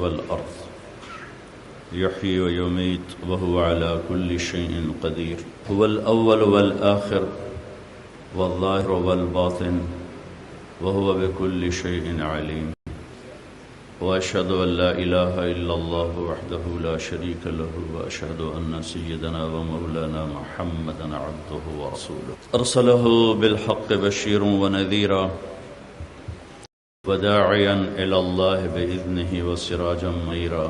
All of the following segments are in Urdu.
والأرض يحيي ويميت وهو على كل شيء قدير هو الأول والآخر والظاهر والباطن وهو بكل شيء عليم وأشهد أن لا إله إلا الله وحده لا شريك له وأشهد أن سيدنا ومولانا محمدا عبده ورسوله أرسله بالحق بشيرا ونذيرا وداعيا إلى الله بإذنه وسراجا منيرا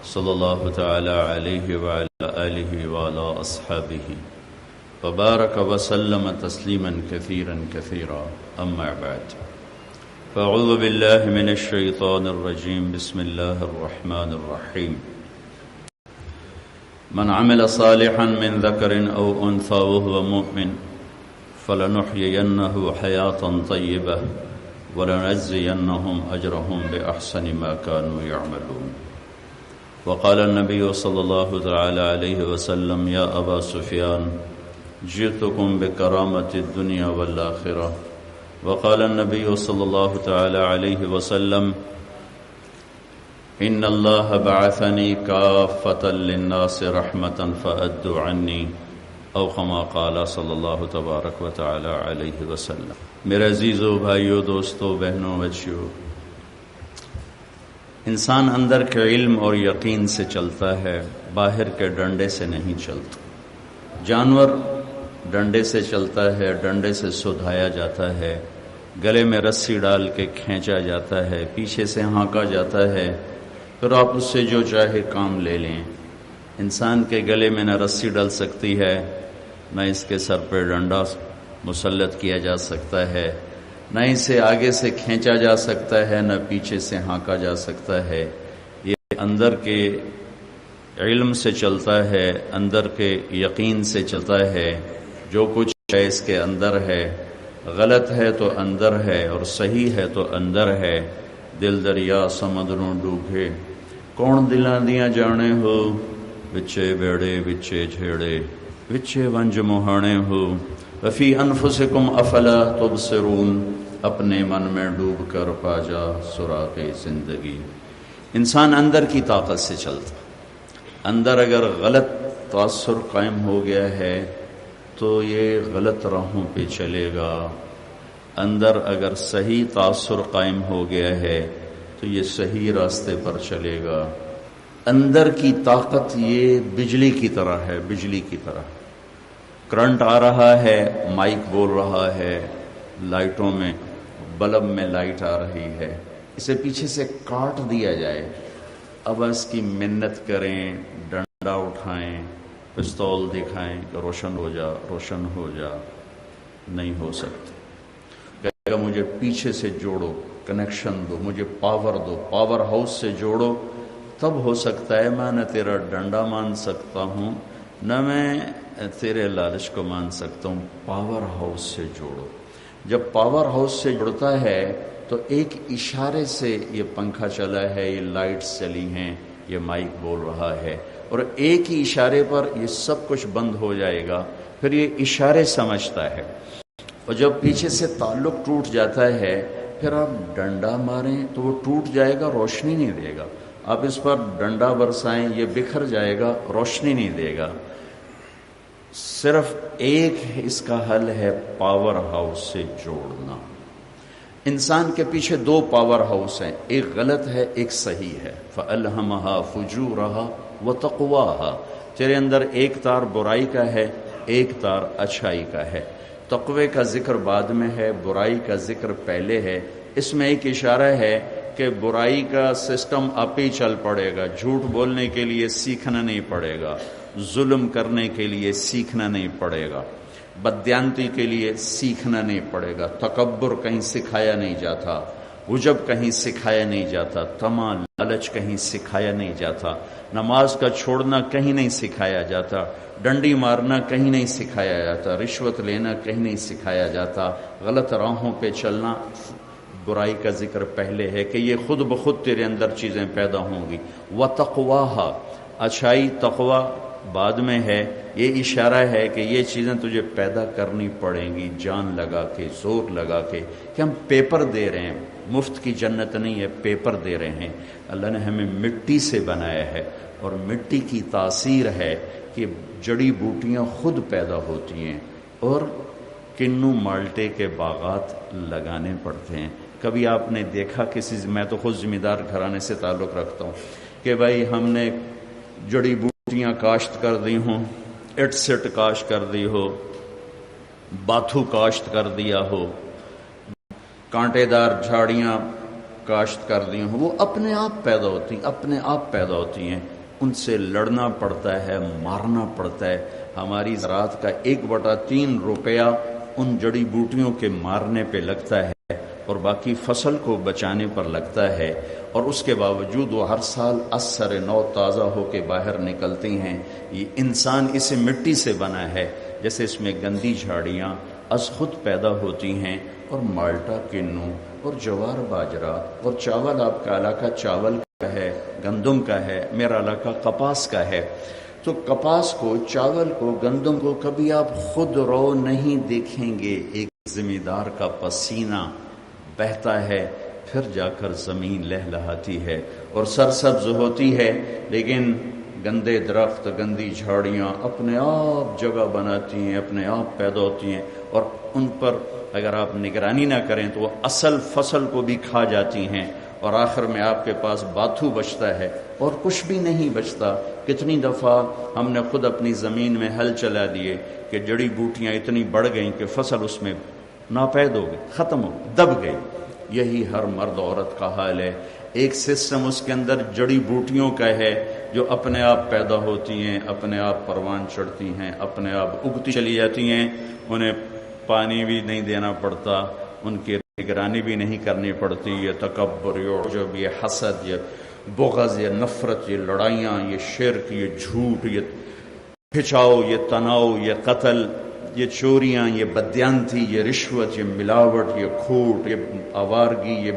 صلى الله تعالى عليه وعلى آله وعلى أصحابه وبارك وسلم تسليما كثيرا كثيرا أما بعد فأعوذ بالله من الشيطان الرجيم بسم الله الرحمن الرحيم من عمل صالحا من ذكر أو أنثى وهو مؤمن فلنحيينه حياة طيبة ولنجزينهم أجرهم بأحسن ما كانوا يعملون وقال النبي صلى الله تعالى عليه وسلم يا أبا سفيان جئتكم بكرامة الدنيا والآخرة وقال النبي صلى الله تعالى عليه وسلم إن الله بعثني كافة للناس رحمة فأدوا عني او كما قال صلی اللہ تبارک و تعالی علیہ وسلم۔ میرے عزیزو بھائیو، دوستو، بہنوں، بچیو، انسان اندر کے علم اور یقین سے چلتا ہے، باہر کے ڈنڈے سے نہیں چلتا۔ جانور ڈنڈے سے چلتا ہے، ڈنڈے سے سدھایا جاتا ہے، گلے میں رسی ڈال کے کھینچا جاتا ہے، پیچھے سے ہانکا جاتا ہے، پھر آپ اس سے جو چاہے کام لے لیں۔ انسان کے گلے میں نہ رسی ڈل سکتی ہے، نہ اس کے سر پہ ڈنڈا مسلط کیا جا سکتا ہے، نہ اسے آگے سے کھینچا جا سکتا ہے، نہ پیچھے سے ہانکا جا سکتا ہے۔ یہ اندر کے علم سے چلتا ہے، اندر کے یقین سے چلتا ہے۔ جو کچھ ہے اس کے اندر ہے، غلط ہے تو اندر ہے اور صحیح ہے تو اندر ہے۔ دل دریا سمندروں ڈوبے، کون دلاں دیاں جانے ہو، وچے بیڑے وچے جھیڑے، وچے ونج مہانے ہو، وفی انفسکم افلا تبصرون، اپنے من میں ڈوب کر پا جا سراغ زندگی۔ انسان اندر کی طاقت سے چلتا۔ اندر اگر غلط تاثر قائم ہو گیا ہے تو یہ غلط راہوں پہ چلے گا، اندر اگر صحیح تاثر قائم ہو گیا ہے تو یہ صحیح راستے پر چلے گا۔ اندر کی طاقت یہ بجلی کی طرح ہے، بجلی کی طرح۔ کرنٹ آ رہا ہے، مائک بول رہا ہے، لائٹوں میں، بلب میں لائٹ آ رہی ہے، اسے پیچھے سے کاٹ دیا جائے، اب اس کی منت کریں، ڈنڈا اٹھائیں، پستول دکھائیں کہ روشن ہو جا، روشن ہو جا، نہیں ہو سکتا۔ کہے گا مجھے پیچھے سے جوڑو، کنیکشن دو، مجھے پاور دو، پاور ہاؤس سے جوڑو، تب ہو سکتا ہے۔ میں نہ تیرا ڈنڈا مان سکتا ہوں، نہ میں تیرے لالچ کو مان سکتا ہوں۔ پاور ہاؤس سے جوڑو۔ جب پاور ہاؤس سے جڑتا ہے تو ایک اشارے سے یہ پنکھا چلا ہے، یہ لائٹس چلی ہیں، یہ مائک بول رہا ہے، اور ایک ہی اشارے پر یہ سب کچھ بند ہو جائے گا۔ پھر یہ اشارے سمجھتا ہے، اور جب پیچھے سے تعلق ٹوٹ جاتا ہے پھر آپ ڈنڈا ماریں تو وہ ٹوٹ جائے گا، روشنی نہیں دے گا۔ آپ اس پر ڈنڈا برسائیں، یہ بکھر جائے گا، روشنی نہیں دے گا۔ صرف ایک اس کا حل ہے، پاور ہاؤس سے جوڑنا۔ انسان کے پیچھے دو پاور ہاؤس ہیں، ایک غلط ہے، ایک صحیح ہے۔ فَأَلْهَمَهَا فُجُورَهَا وَتَقْوَاهَا۔ تیرے اندر ایک تار برائی کا ہے، ایک تار اچھائی کا ہے۔ تقوی کا ذکر بعد میں ہے، برائی کا ذکر پہلے ہے۔ اس میں ایک اشارہ ہے کہ برائی کا سسٹم آپ ہی چل پڑے گا۔ جھوٹ بولنے کے لیے سیکھنا نہیں پڑے گا، ظلم کرنے کے لیے سیکھنا نہیں پڑے گا، بددیانتی کے لیے سیکھنا نہیں پڑے گا، تکبر کہیں سکھایا نہیں جاتا، عجب کہیں سکھایا نہیں جاتا، طمع لالچ کہیں سکھایا نہیں جاتا، نماز کا چھوڑنا کہیں نہیں سکھایا جاتا، ڈنڈی مارنا کہیں نہیں سکھایا جاتا، رشوت لینا کہیں نہیں سکھایا جاتا، غلط راہوں پہ چلنا۔ برائی کا ذکر پہلے ہے کہ یہ خود بخود تیرے اندر چیزیں پیدا ہوں گی۔ وَتَقْوَاهَا، اچھائی تقوی بعد میں ہے۔ یہ اشارہ ہے کہ یہ چیزیں تجھے پیدا کرنی پڑیں گی، جان لگا کے، زور لگا کے، کہ ہم پیپر دے رہے ہیں، مفت کی جنت نہیں ہے، پیپر دے رہے ہیں۔ اللہ نے ہمیں مٹی سے بنایا ہے، اور مٹی کی تاثیر ہے کہ جڑی بوٹیاں خود پیدا ہوتی ہیں اور کنو مالٹے کے باغات لگانے پڑتے ہیں۔ کبھی آپ نے دیکھا کسی، میں تو خود ذمہ دار گھرانے سے تعلق رکھتا ہوں، کہ بھائی ہم نے جڑی بوٹیاں کاشت کر دی ہوں، اٹ سٹ کاشت کر دی ہو، باتھو کاشت کر دیا ہو، کانٹے دار جھاڑیاں کاشت کر دی ہوں، وہ اپنے آپ پیدا ہوتی ہیں، اپنے آپ پیدا ہوتی ہیں۔ ان سے لڑنا پڑتا ہے، مارنا پڑتا ہے۔ ہماری زراعت کا 1/3 روپیہ ان جڑی بوٹیوں کے مارنے پہ لگتا ہے اور باقی فصل کو بچانے پر لگتا ہے، اور اس کے باوجود وہ ہر سال اثر نو تازہ ہو کے باہر نکلتی ہیں۔ یہ انسان اسے مٹی سے بنا ہے، جیسے اس میں گندی جھاڑیاں از خود پیدا ہوتی ہیں، اور مالٹا، کنو اور جوار باجرہ اور چاول، آپ کا علاقہ چاول کا ہے، گندم کا ہے، میرا علاقہ کپاس کا ہے۔ تو کپاس کو، چاول کو، گندم کو کبھی آپ خود رو نہیں دیکھیں گے، ایک ذمہ دار کا پسینہ بہتا ہے، پھر جا کر زمین لہلہاتی ہے اور سرسبز ہوتی ہے۔ لیکن گندے درخت، گندی جھاڑیاں اپنے آپ جگہ بناتی ہیں، اپنے آپ پیدا ہوتی ہیں، اور ان پر اگر آپ نگرانی نہ کریں تو وہ اصل فصل کو بھی کھا جاتی ہیں، اور آخر میں آپ کے پاس باتھو بچتا ہے اور کچھ بھی نہیں بچتا۔ کتنی دفعہ ہم نے خود اپنی زمین میں ہل چلا دیے کہ جڑی بوٹیاں اتنی بڑھ گئیں کہ فصل اس میں ناپید ہو گئی، ختم ہو گئی، دب گئی۔ یہی ہر مرد عورت کا حال ہے۔ ایک سسٹم اس کے اندر جڑی بوٹیوں کا ہے جو اپنے آپ پیدا ہوتی ہیں، اپنے آپ پروان چڑھتی ہیں، اپنے آپ اگتی چلی جاتی ہیں، انہیں پانی بھی نہیں دینا پڑتا، ان کی نگرانی بھی نہیں کرنی پڑتی۔ یہ تکبر، یہ عجب، یہ حسد، یہ بغض، یہ نفرت، یہ لڑائیاں، یہ شرک، یہ جھوٹ، یہ کھچاؤ، یہ تناؤ، یہ قتل، یہ چوریاں، یہ بدیانتی، یہ رشوت، یہ ملاوٹ، یہ کھوٹ، یہ آوارگی، یہ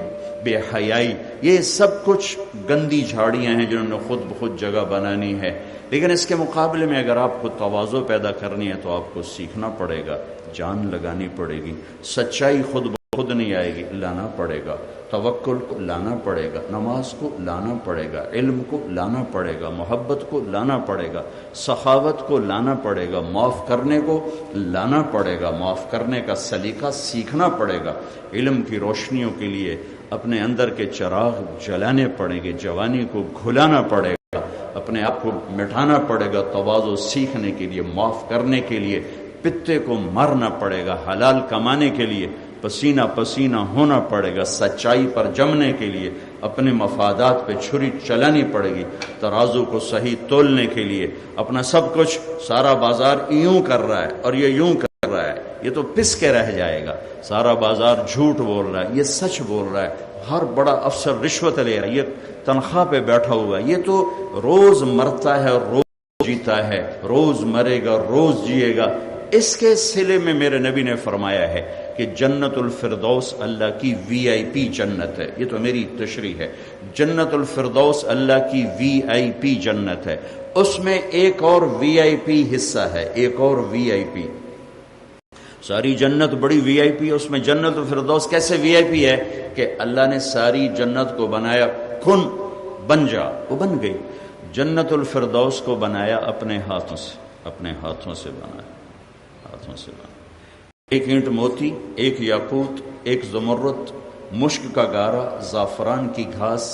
بے حیائی، یہ سب کچھ گندی جھاڑیاں ہیں جنہوں نے خود بخود جگہ بنانی ہے۔ لیکن اس کے مقابلے میں اگر آپ کو تواضع پیدا کرنی ہے تو آپ کو سیکھنا پڑے گا، جان لگانی پڑے گی۔ سچائی خود بخود نہیں آئے گی، لانا پڑے گا۔ توکل کو لانا پڑے گا، نماز کو لانا پڑے گا، علم کو لانا پڑے گا، محبت کو لانا پڑے گا، سخاوت کو لانا پڑے گا، معاف کرنے کو لانا پڑے گا، معاف کرنے کا سلیقہ سیکھنا پڑے گا۔ علم کی روشنیوں کے لیے اپنے اندر کے چراغ جلانے پڑیں گے، جوانی کو گھلانا پڑے گا، اپنے آپ کو مٹانا پڑے گا، تواضع سیکھنے کے لیے، معاف کرنے کے لیے پتے کو مارنا پڑے گا، حلال کمانے کے لیے پسینہ پسینہ ہونا پڑے گا، سچائی پر جمنے کے لیے اپنے مفادات پہ چھری چلانی پڑے گی، ترازو کو صحیح تولنے کے لیے اپنا سب کچھ، سارا بازار یوں کر رہا ہے اور یہ یوں کر رہا ہے، یہ تو پس کے رہ جائے گا، سارا بازار جھوٹ بول رہا ہے، یہ سچ بول رہا ہے، ہر بڑا افسر رشوت لے رہا ہے، یہ تنخواہ پہ بیٹھا ہوا ہے، یہ تو روز مرتا ہے اور روز جیتا ہے، روز مرے گا روز جیے گا۔ اس کے سلے میں میرے نبی نے فرمایا ہے کہ جنت الفردوس اللہ کی VIP جنت ہے۔ یہ تو میری تشریح ہے، جنت الفردوس اللہ کی VIP جنت ہے، اس میں ایک اور VIP حصہ ہے، ایک اور VIP۔ ساری جنت بڑی VIP، اس میں جنت الفردوس کیسے VIP ہے کہ اللہ نے ساری جنت کو بنایا، کن بن جا، وہ بن گئی۔ جنت الفردوس کو بنایا اپنے ہاتھوں سے، اپنے ہاتھوں سے بنایا، ہاتھوں سے بنایا۔ ایک اینٹ موتی، ایک یاقوت، ایک زمرد، مشک کا گارا، زعفران کی گھاس،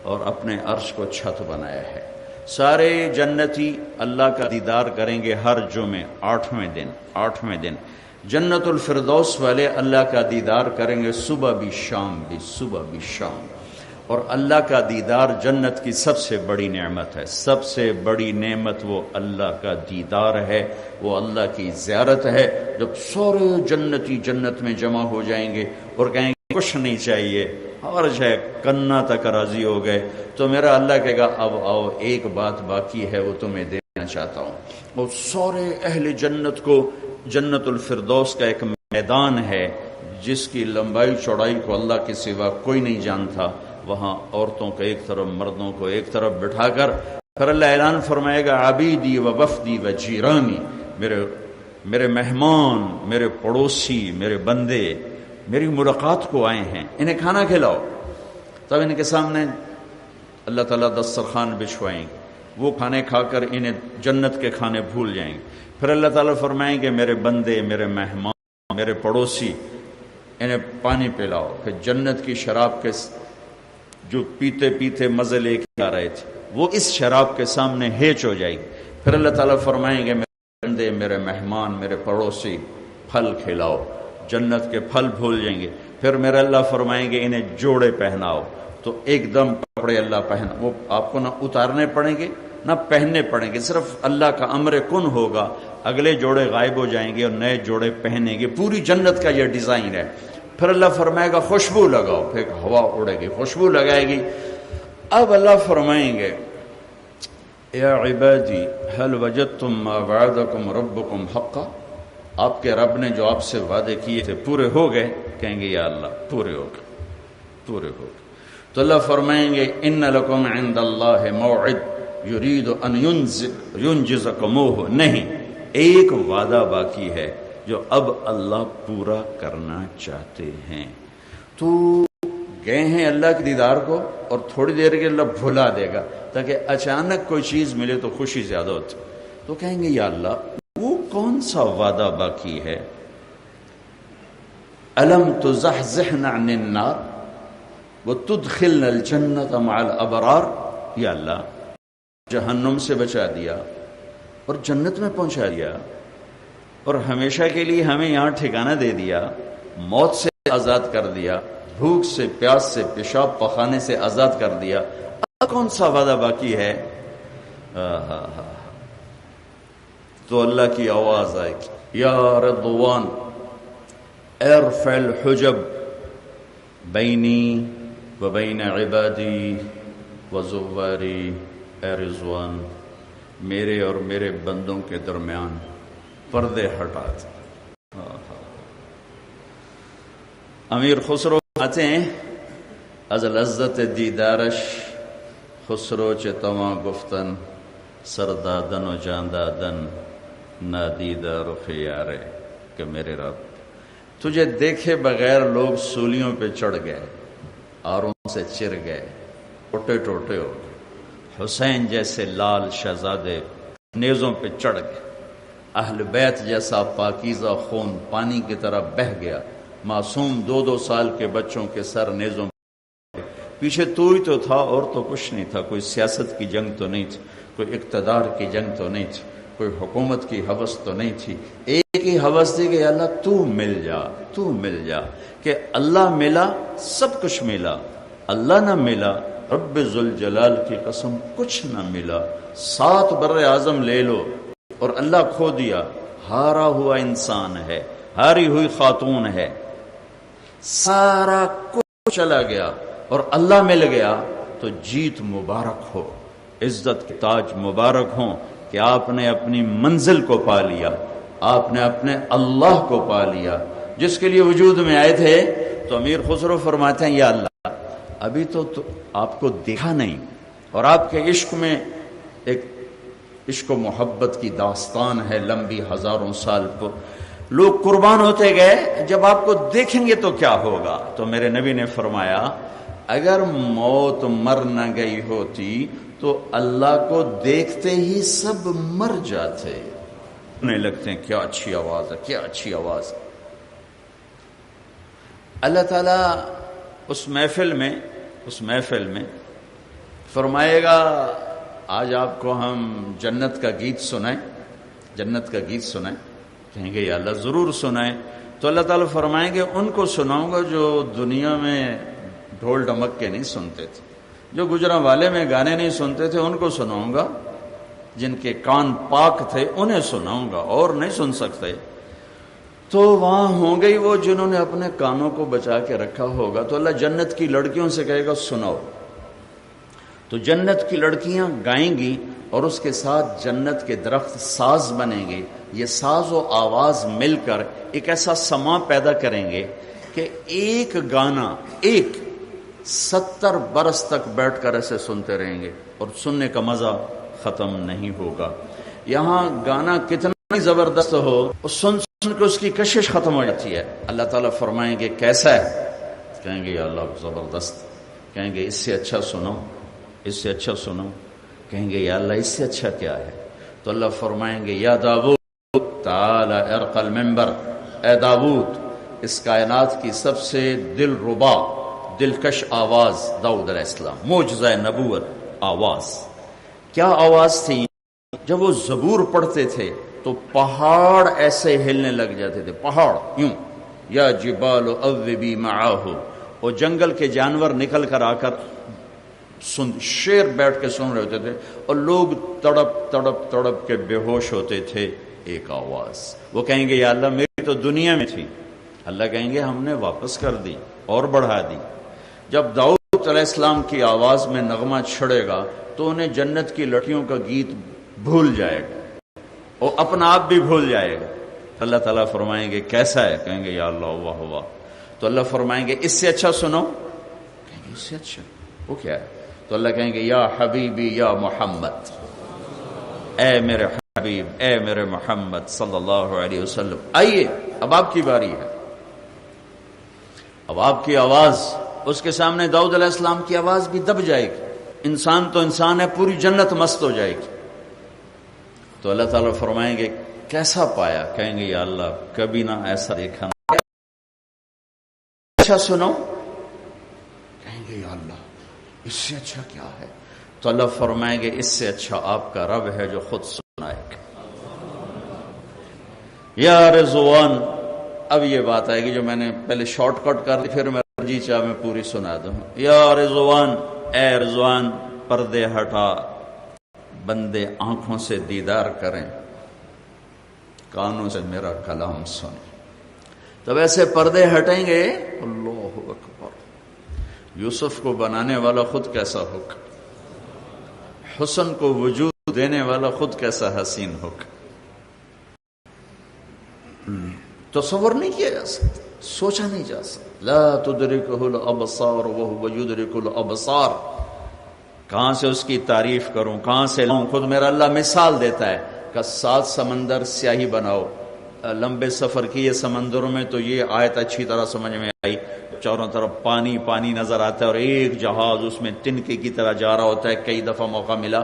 اور اپنے عرش کو چھت بنایا ہے۔ سارے جنتی اللہ کا دیدار کریں گے ہر جمعے، 8ویں دن جنت الفردوس والے اللہ کا دیدار کریں گے، صبح بھی شام بھی، صبح بھی شام۔ اور اللہ کا دیدار جنت کی سب سے بڑی نعمت ہے، سب سے بڑی نعمت وہ اللہ کا دیدار ہے، وہ اللہ کی زیارت ہے۔ جب سارے جنتی جنت میں جمع ہو جائیں گے اور کہیں گے کچھ نہیں چاہیے، اور جو ہے کنا تک راضی ہو گئے، تو میرا اللہ کہے گا اب آؤ، ایک بات باقی ہے، وہ تمہیں دینا چاہتا ہوں۔ اور سارے اہل جنت کو جنت الفردوس کا ایک میدان ہے جس کی لمبائی چوڑائی کو اللہ کے سوا کوئی نہیں جانتا، وہاں عورتوں کو ایک طرف، مردوں کو ایک طرف بٹھا کر پھر اللہ اعلان فرمائے گا عبیدی و وفدی و جیرانی، میرے مہمان، میرے پڑوسی، میرے بندے، میری ملاقات کو آئے ہیں، انہیں کھانا کھلاؤ۔ تب ان کے سامنے اللہ تعالیٰ دسترخوان بچھوائیں گے، وہ کھانے کھا کر انہیں جنت کے کھانے بھول جائیں گے۔ پھر اللہ تعالیٰ فرمائیں گے میرے بندے، میرے مہمان، میرے پڑوسی، انہیں پانی پلاؤ۔ پھر جنت کی شراب کے جو پیتے پیتے مزے لے کے آ رہے تھے وہ اس شراب کے سامنے ہیچ ہو جائے گی۔ پھر اللہ تعالیٰ فرمائیں گے میرے بندے، میرے مہمان، میرے پڑوسی، پھل کھلاؤ۔ جنت کے پھل بھول جائیں گے۔ پھر میرے اللہ فرمائیں گے انہیں جوڑے پہناؤ، تو ایک دم کپڑے اللہ پہنا، وہ آپ کو نہ اتارنے پڑیں گے نہ پہننے پڑیں گے، صرف اللہ کا امر کن ہوگا، اگلے جوڑے غائب ہو جائیں گے اور نئے جوڑے پہنیں گے۔ پوری جنت کا یہ ڈیزائن ہے۔ پھر اللہ فرمائے گا خوشبو لگاؤ، پھر ہوا اڑے گی، خوشبو لگائے گی۔ اب اللہ فرمائیں گے یا عبادی هل وجدتم ما وعدکم ربکم حقا، آپ کے رب نے جو آپ سے وعدے کیے تھے پورے ہو گئے؟ کہیں گے یا اللہ پورے ہو گئے، پورے ہو گئے۔ تو اللہ فرمائیں گے ان لکم عند اللہ موعد یرید ان ینجزکموہ، نہیں، ایک وعدہ باقی ہے جو اب اللہ پورا کرنا چاہتے ہیں۔ تو گئے ہیں اللہ کے دیدار کو اور تھوڑی دیر کے اللہ بھلا دے گا تاکہ اچانک کوئی چیز ملے تو خوشی زیادہ ہوتی، تو کہیں گے یا اللہ وہ کون سا وعدہ باقی ہے؟ الم تزحزحنا عن النار وتدخلنا الجنۃ مع الابرار، یا اللہ جہنم سے بچا دیا اور جنت میں پہنچا دیا اور ہمیشہ کے لیے ہمیں یہاں ٹھکانہ دے دیا، موت سے آزاد کر دیا، بھوک سے، پیاس سے، پیشاب پخانے سے آزاد کر دیا، اب کون سا وعدہ باقی ہے؟ تو اللہ کی آواز آئے گی یا رضوان ارفع الحجب بینی و بین عبادی و زواری، اے رضوان میرے اور میرے بندوں کے درمیان پردے ہٹا دے۔ امیر خسرو آتے ہیں از لذت دیدارش خسرو چتواں گفتن سردادن و جاندادن نادیدہ رخ یارے، کہ میرے رب تجھے دیکھے بغیر لوگ سولیوں پہ چڑھ گئے، آروں سے چر گئے، ٹوٹے ٹوٹے ہو گئے، حسین جیسے لال شہزادے نیزوں پہ چڑھ گئے، اہل بیت جیسا پاکیزہ خون پانی کی طرح بہہ گیا، معصوم 2 سال کے بچوں کے سر نیزوں پہ، پیچھے تو ہی تو تھا اور تو کچھ نہیں تھا، کوئی سیاست کی جنگ تو نہیں تھی، کوئی اقتدار کی جنگ تو نہیں تھی، کوئی حکومت کی ہوس تو نہیں تھی، ایک ہی ہوس تھی کہ اللہ تو مل جا، تو مل جا، کہ اللہ ملا سب کچھ ملا، اللہ نہ ملا رب ذوالجلال کی قسم کچھ نہ ملا۔ 7 بر اعظم لے لو اور اللہ کھو دیا، ہارا ہوا انسان ہے، ہاری ہوئی خاتون ہے، سارا کچھ چلا گیا اور اللہ مل گیا، تو جیت مبارک ہو، عزت کے تاج مبارک ہوں کہ آپ نے اپنی منزل کو پا لیا، آپ نے اپنے اللہ کو پا لیا جس کے لیے وجود میں آئے تھے۔ تو امیر خسرو فرماتے ہیں یا اللہ ابھی تو آپ کو دیکھا نہیں، اور آپ کے عشق میں ایک عشق و محبت کی داستان ہے لمبی، ہزاروں سال پر لوگ قربان ہوتے گئے، جب آپ کو دیکھیں گے تو کیا ہوگا؟ تو میرے نبی نے فرمایا اگر موت مر نہ گئی ہوتی تو اللہ کو دیکھتے ہی سب مر جاتے، نہیں لگتے ہیں کیا اچھی آواز ہے، کیا اچھی آواز ہے۔ اللہ تعالیٰ اس محفل میں فرمائے گا آج آپ کو ہم جنت کا گیت سنائیں، جنت کا گیت سنائیں، کہیں گے یا اللہ ضرور سنائیں۔ تو اللہ تعالیٰ فرمائیں گے ان کو سناؤں گا جو دنیا میں ڈھول ڈھمک کے نہیں سنتے تھے، جو گجراں والے میں گانے نہیں سنتے تھے ان کو سناؤں گا، جن کے کان پاک تھے انہیں سناؤں گا، اور نہیں سن سکتے۔ تو وہاں ہوں گے وہ جنہوں نے اپنے کانوں کو بچا کے رکھا ہوگا۔ تو اللہ جنت کی لڑکیوں سے کہے گا سناؤ، تو جنت کی لڑکیاں گائیں گی اور اس کے ساتھ جنت کے درخت ساز بنیں گے، یہ ساز و آواز مل کر ایک ایسا سماں پیدا کریں گے کہ ایک گانا 70 برس تک بیٹھ کر ایسے سنتے رہیں گے اور سننے کا مزہ ختم نہیں ہوگا۔ یہاں گانا کتنا زبردست ہو، سن کو اس کی کشش ختم ہو جاتی ہے. اللہ تعالیٰ فرمائیں گے کیسا ہے؟ کہیں گے یا اللہ زبردست. کہیں گے اس سے اچھا سنو، اس سے اچھا سنو. کہیں گے یا اللہ اس سے اچھا کیا ہے؟ تو اللہ فرمائیں گے یا داؤد تعالی ارقى المنبر، اے داؤد اس کائنات کی سب سے دل ربا دلکش آواز داؤد علیہ السلام، معجزہ نبوت آواز. کیا آواز تھی؟ جب وہ زبور پڑھتے تھے تو پہاڑ ایسے ہلنے لگ جاتے تھے، پہاڑ یوں. یا جبال اوبی معاہ، وہ جنگل کے جانور نکل کر آ کر شیر بیٹھ کے سن رہے ہوتے تھے اور لوگ تڑپ تڑپ تڑپ کے بے ہوش ہوتے تھے. ایک آواز. وہ کہیں گے یا اللہ میری تو دنیا میں تھی. اللہ کہیں گے ہم نے واپس کر دی اور بڑھا دی. جب داؤد علیہ السلام کی آواز میں نغمہ چھڑے گا تو انہیں جنت کی لڑکیوں کا گیت بھول جائے گا، اور اپنا آپ بھی بھول جائے گا. اللہ تعالیٰ فرمائیں گے کیسا ہے؟ کہیں گے یا اللہ واہ واہ. تو اللہ فرمائیں گے اس سے اچھا سنو. کہیں گے اس سے اچھا وہ کیا ہے؟ تو اللہ کہیں گے یا حبیبی یا محمد، اے میرے حبیب اے میرے محمد صلی اللہ علیہ وسلم آئیے اب آپ کی باری ہے. اب آپ کی آواز اس کے سامنے داؤد علیہ السلام کی آواز بھی دب جائے گی. انسان تو انسان ہے، پوری جنت مست ہو جائے گی. تو اللہ تعالیٰ فرمائیں گے کیسا پایا؟ کہیں گے یا اللہ کبھی نہ ایسا دیکھا نہ. اچھا سنو. کہیں گے یا اللہ اس سے اچھا کیا ہے؟ تو اللہ فرمائیں گے اس سے اچھا آپ کا رب ہے جو خود سنائے گا. یا رضوان. اب یہ بات آئے گی جو میں نے پہلے شارٹ کٹ کر دی، پھر میں جی چاہ میں پوری سنا دوں. یا رضوان، اے رضوان پردے ہٹا، بندے آنکھوں سے دیدار کریں، کانوں سے میرا کلام سنیں. تب ایسے پردے ہٹیں گے. اللہ اکبر. یوسف کو بنانے والا خود کیسا حکم، حسن کو وجود دینے والا خود کیسا حسین حکم. تصور نہیں کیا جا سکتا، سوچا نہیں جا سکتا. لا تدرکہ الابصار وہو یدرک الابصار. کہاں سے اس کی تعریف کروں، کہاں سے لوں؟ خود میرا اللہ مثال دیتا ہے کہ 7 سمندر سیاہی بناؤ. لمبے سفر کیے سمندروں میں تو یہ آیت اچھی طرح سمجھ میں آئی. چاروں طرف پانی پانی نظر آتا ہے اور ایک جہاز اس میں تنکے کی طرح جا رہا ہوتا ہے. کئی دفعہ موقع ملا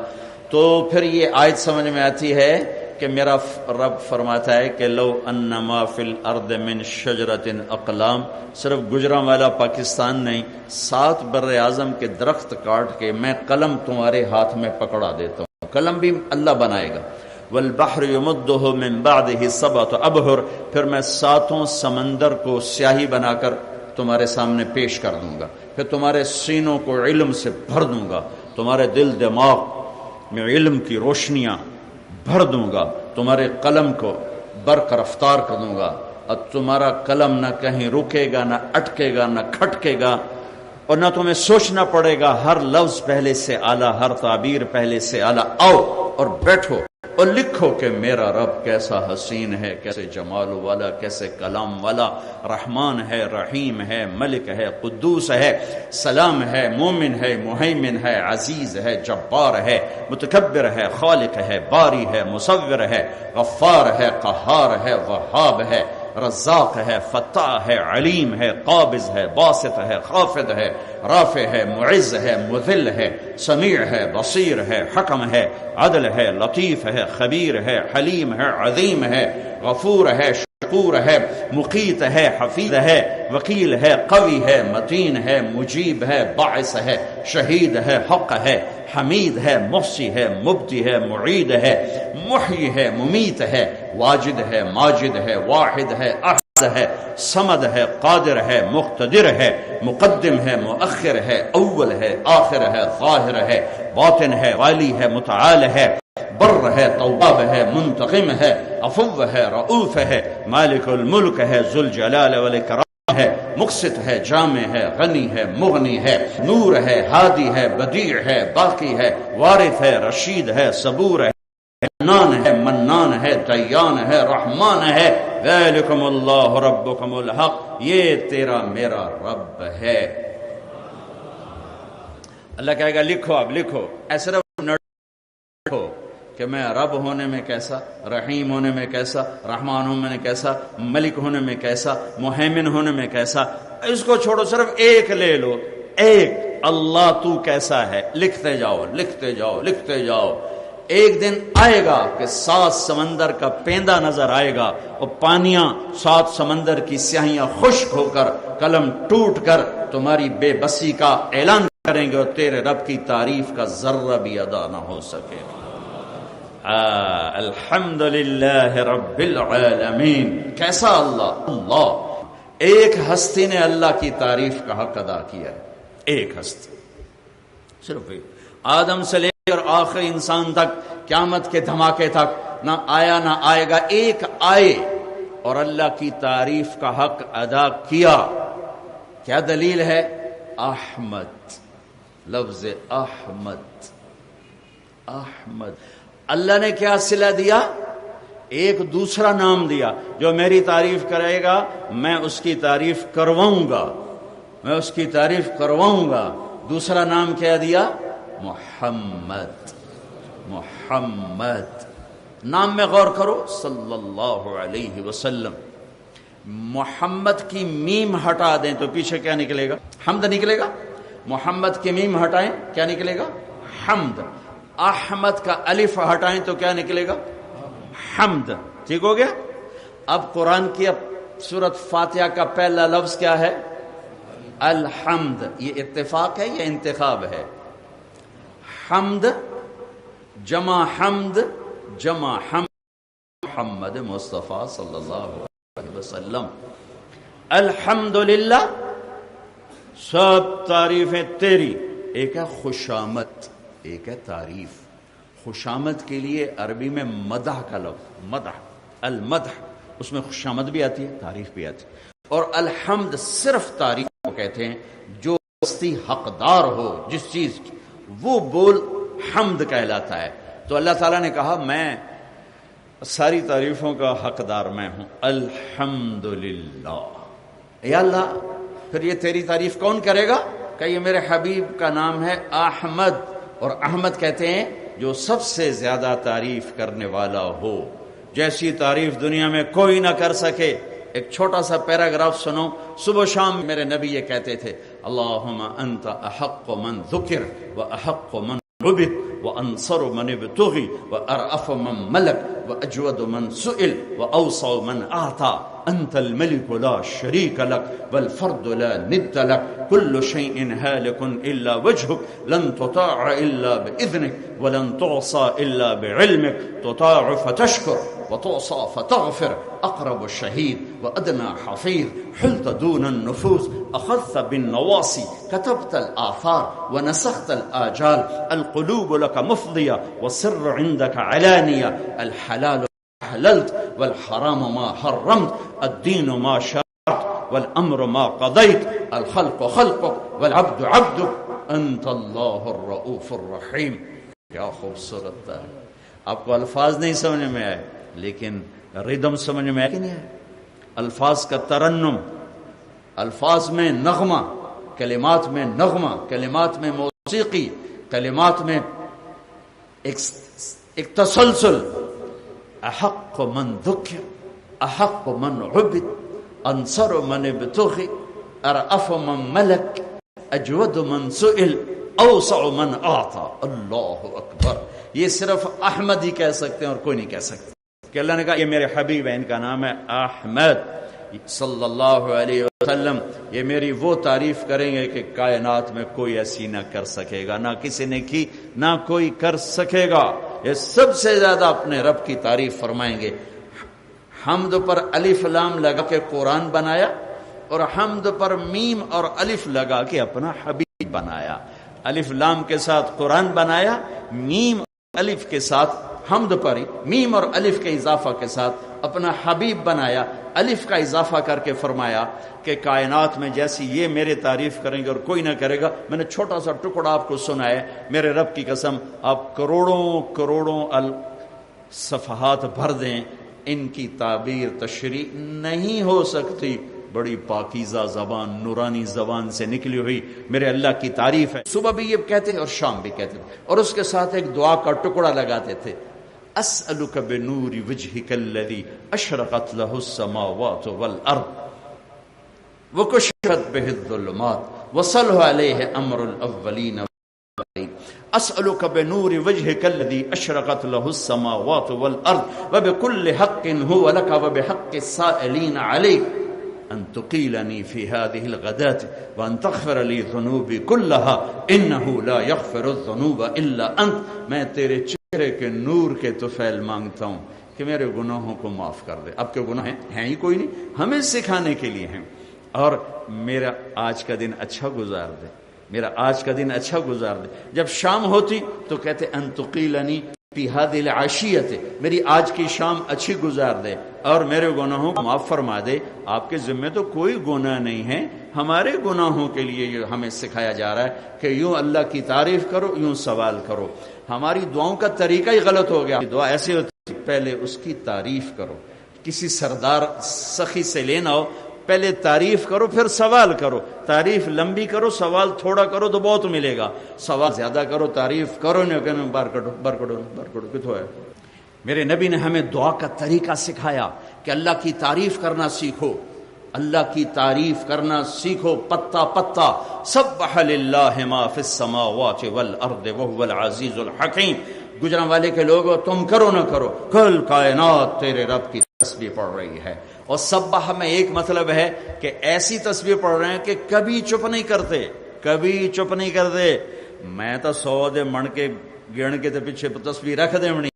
تو پھر یہ آیت سمجھ میں آتی ہے کہ میرا رب فرماتا ہے کہ لو انما فی الارض من شجرۃ اقلام. صرف گجرانوالا پاکستان نہیں، 7 بر اعظم کے درخت کاٹ کے میں قلم تمہارے ہاتھ میں پکڑا دیتا ہوں. قلم بھی اللہ بنائے گا. والبحر یمدہ من بعدہ 7 ابحر. پھر میں 7 سمندر کو سیاہی بنا کر تمہارے سامنے پیش کر دوں گا. پھر تمہارے سینوں کو علم سے بھر دوں گا، تمہارے دل دماغ میں علم کی روشنیاں بھر دوں گا، تمہارے قلم کو برق رفتار کر دوں گا. اور تمہارا قلم نہ کہیں رکے گا، نہ اٹکے گا، نہ کھٹکے گا، اور نہ تمہیں سوچنا پڑے گا. ہر لفظ پہلے سے اعلیٰ، ہر تعبیر پہلے سے اعلیٰ. آؤ اور بیٹھو اور لکھو کہ میرا رب کیسا حسین ہے، کیسے جمال والا، کیسے کلام والا. رحمان ہے، رحیم ہے، ملک ہے، قدوس ہے، سلام ہے، مومن ہے، مہیمن ہے، عزیز ہے، جبار ہے، متکبر ہے، خالق ہے، باری ہے، مصور ہے، غفار ہے، قہار ہے، وہاب ہے، رزاق ہے، فتاح ہے، علیم ہے، قابض ہے، باسط ہے، خافض ہے، رافع ہے، معز ہے، مذل ہے، سمیع ہے، بصیر ہے، حکم ہے، عدل ہے، لطیف ہے، خبیر ہے، حلیم ہے، عظیم ہے، غفور ہے، شکور ہے، مقیت ہے، حفیظ ہے، وکیل ہے، قوی ہے، متین ہے، مجیب ہے، باعث ہے، شہید ہے، حق ہے، حمید ہے، محصی ہے، مبدی ہے، معید ہے، محیی ہے، ممیت ہے، واجد ہے، ماجد ہے، واحد ہے، احد ہے، صمد ہے، قادر ہے، مقتدر ہے، مقدم ہے، مؤخر ہے، اول ہے، آخر ہے، ظاہر ہے، باطن ہے، والی ہے، متعال ہے، بر ہے، تواب ہے، منتقم ہے، عفو ہے، رؤوف ہے، مالک الملک ہے، ذوالجلال والاکرام ہے، مقسط ہے، جامع ہے، غنی ہے، مغنی ہے، نور ہے، ہادی ہے، بدیع ہے، باقی ہے، وارث ہے، رشید ہے، صبور ہے، حنان ہے، منان ہے، دیان ہے، رحمان ہے. ذالکم اللہ ربکم الحق. یہ تیرا میرا رب ہے. اللہ کہے گا لکھو، اب لکھو. ایسے لکھو، کہ میں رب ہونے میں کیسا، رحیم ہونے میں کیسا، رحمان ہونے میں کیسا، ملک ہونے میں کیسا، مہیمن ہونے میں کیسا، اس کو چھوڑو، صرف ایک لے لو، ایک اللہ تو کیسا ہے، لکھتے جاؤ لکھتے جاؤ لکھتے جاؤ۔ ایک دن آئے گا کہ 7 سمندر کا پیندا نظر آئے گا، اور پانیاں 7 سمندر کی سیاہیاں خشک ہو کر، قلم ٹوٹ کر تمہاری بے بسی کا اعلان کریں گے، اور تیرے رب کی تعریف کا ذرہ بھی ادا نہ ہو سکے گا۔ الحمدللہ رب العالمین۔ کیسا اللہ؟ اللہ ایک ہستی نے اللہ کی تعریف کا حق ادا کیا ہے، ایک ہستی، صرف ایک۔ آدم سے لے کر آخری انسان تک، قیامت کے دھماکے تک، نہ آیا نہ آئے گا، ایک آئے اور اللہ کی تعریف کا حق ادا کیا۔ کیا دلیل ہے؟ احمد، لفظ احمد، احمد۔ اللہ نے کیا صلہ دیا؟ ایک دوسرا نام دیا، جو میری تعریف کرے گا میں اس کی تعریف کرواؤں گا، میں اس کی تعریف کرواؤں گا۔ دوسرا نام کیا دیا؟ محمد، محمد۔ نام میں غور کرو، صلی اللہ علیہ وسلم۔ محمد کی میم ہٹا دیں تو پیچھے کیا نکلے گا؟ حمد نکلے گا۔ محمد کی میم ہٹائیں کیا نکلے گا؟ حمد۔ احمد کا الف ہٹائیں تو کیا نکلے گا؟ حمد۔ ٹھیک ہو گیا؟ اب قرآن کی سورۃ فاتحہ کا پہلا لفظ کیا ہے؟ الحمد۔ یہ اتفاق ہے یا انتخاب ہے؟ حمد جمع حمد جمع حمد، محمد مصطفیٰ صلی اللہ علیہ وسلم۔ الحمدللہ، سب تعریفیں تیری۔ ایک ہے خوشامد، ایک ہے تعریف۔ خوشامد کے لیے عربی میں مدح کا لفظ، مدح، المدح، اس میں خوشامد بھی آتی ہے، تعریف بھی آتی ہے۔ اور الحمد صرف تعریف کو کہتے ہیں، جو ہستی حقدار ہو جس چیز کی، وہ بول حمد کہلاتا ہے۔ تو اللہ تعالیٰ نے کہا میں ساری تعریفوں کا حقدار میں ہوں، الحمدللہ۔ یا اللہ، پھر یہ تیری تعریف کون کرے گا؟ کہ یہ میرے حبیب کا نام ہے احمد، اور احمد کہتے ہیں جو سب سے زیادہ تعریف کرنے والا ہو، جیسی تعریف دنیا میں کوئی نہ کر سکے۔ ایک چھوٹا سا پیراگراف سنو، صبح شام میرے نبی یہ کہتے تھے، اللہم انت احق من ذکر و احق من عبد وانصر من ابتغی وارأف من ملک واجود من سئل واوسع من اعطى انت الملك لا شريك لك والفرد لا ند لك كل شيء هالك الا وجهك لن تطاع الا باذنك ولن تعصى الا بعلمك تطاع فتشكر وتعصى فتغفر اقرب الشهيد وادنى حفيظ حلت دون النفوس اخذت بالنواصي كتبت الاثار ونسخت الاجال القلوب لك مفضيه والسر عندك علانيه الحلال حللت والحرام ما حرمت الدين ما شرعت والامر ما قضيت الخلق خلقك والعبد عبدك انت الله الرؤوف الرحيم۔ کیا خوبصورت ہے۔ آپ کو الفاظ نہیں سمجھ میں آئے لیکن ردم سمجھ میں آئے کہ نہیں آئے؟ الفاظ کا ترنم، الفاظ میں نغمہ، کلمات میں نغمہ، کلمات میں موسیقی، کلمات میں ایک تسلسل۔ احق من ذکر، احق من عبد، انصر من ابتغی، ارأف من ملک، اجود من سئل، اوسع من اعطى۔ اللہ اکبر۔ یہ صرف احمد ہی کہہ سکتے ہیں اور کوئی نہیں کہہ سکتے کہ اللہ نے کہا یہ میرے حبیب ہیں، ان کا نام ہے احمد صلی اللہ علیہ وسلم۔ یہ میری وہ تعریف کریں گے کہ کائنات میں کوئی ایسی نہ کر سکے گا، نہ کسی نے کی نہ کوئی کر سکے گا۔ یہ سب سے زیادہ اپنے رب کی تعریف فرمائیں گے۔ حمد پر الف لام لگا کے قرآن بنایا، اور حمد پر میم اور الف لگا کے اپنا حبیب بنایا۔ الف لام کے ساتھ قرآن بنایا، میم الف کے ساتھ حمد پر میم اور الف کے اضافہ کے ساتھ اپنا حبیب بنایا۔ الف کا اضافہ کر کے فرمایا کہ کائنات میں جیسی یہ میرے تعریف کریں گے اور کوئی نہ کرے گا۔ میں نے چھوٹا سا ٹکڑا آپ کو سنایا، میرے رب کی قسم آپ کروڑوں کروڑوں صفحات بھر دیں، ان کی تعبیر تشریح نہیں ہو سکتی۔ بڑی پاکیزہ زبان، نورانی زبان سے نکلی ہوئی میرے اللہ کی تعریف ہے۔ صبح بھی یہ کہتے اور شام بھی کہتے، اور اس کے ساتھ ایک دعا کا ٹکڑا لگاتے تھے، اسألک بنور وجهک الذی اشرقت له السماوات والارض وکشفت به الظلمات وصلح علیہ امر الاولین اسألک بنور وجهک الذی اشرقت له السماوات والارض وبكل حق هو لك وبحق السائلین علیک ان تقیلنی فی هذه الغداة وان تغفر لی ذنوبی كلها انه لا یغفر الذنوب الا انت. میں تیرے چہرے کے نور کے طفیل مانگتا ہوں کہ میرے گناہوں کو معاف کر دے. اب کے گناہ ہیں ہی کوئی نہیں, ہمیں سکھانے کے لیے ہیں. اور میرا آج کا دن اچھا گزار دے, میرا آج کا دن اچھا گزار دے. جب شام ہوتی تو کہتے ان تقیلنی فی هذه العشیۃ, میری آج کی شام اچھی گزار دے اور میرے گناہوں کو معاف فرما دے. آپ کے ذمہ تو کوئی گناہ نہیں ہے, ہمارے گناہوں کے لیے یہ ہمیں سکھایا جا رہا ہے کہ یوں اللہ کی تعریف کرو, یوں سوال کرو. ہماری دعاؤں کا طریقہ ہی غلط ہو گیا. دعا ایسے ہوتی ہے پہلے اس کی تعریف کرو, کسی سردار سخی سے لینا ہو پہلے تعریف کرو پھر سوال کرو. تعریف لمبی کرو, سوال تھوڑا کرو تو بہت ملے گا. سوال زیادہ کرو, تعریف کرو نہیں کہنا بار کٹو کتوں ہے. میرے نبی نے ہمیں دعا کا طریقہ سکھایا کہ اللہ کی تعریف کرنا سیکھو, اللہ کی تعریف کرنا سیکھو پتا پتا. سبح للہ ما فی السماوات والارض وهو العزیز الحکیم. گجراں والے کے لوگوں تم کرو نہ کرو, کل کائنات تیرے رب کی تسبیح پڑھ رہی ہے. اور سبح میں ایک مطلب ہے کہ ایسی تسبیح پڑھ رہے ہیں کہ کبھی چپ نہیں کرتے, کبھی چپ نہیں کرتے. میں تو 100 دے من کے گن کے تے پیچھے تسبیح رکھ دے منی,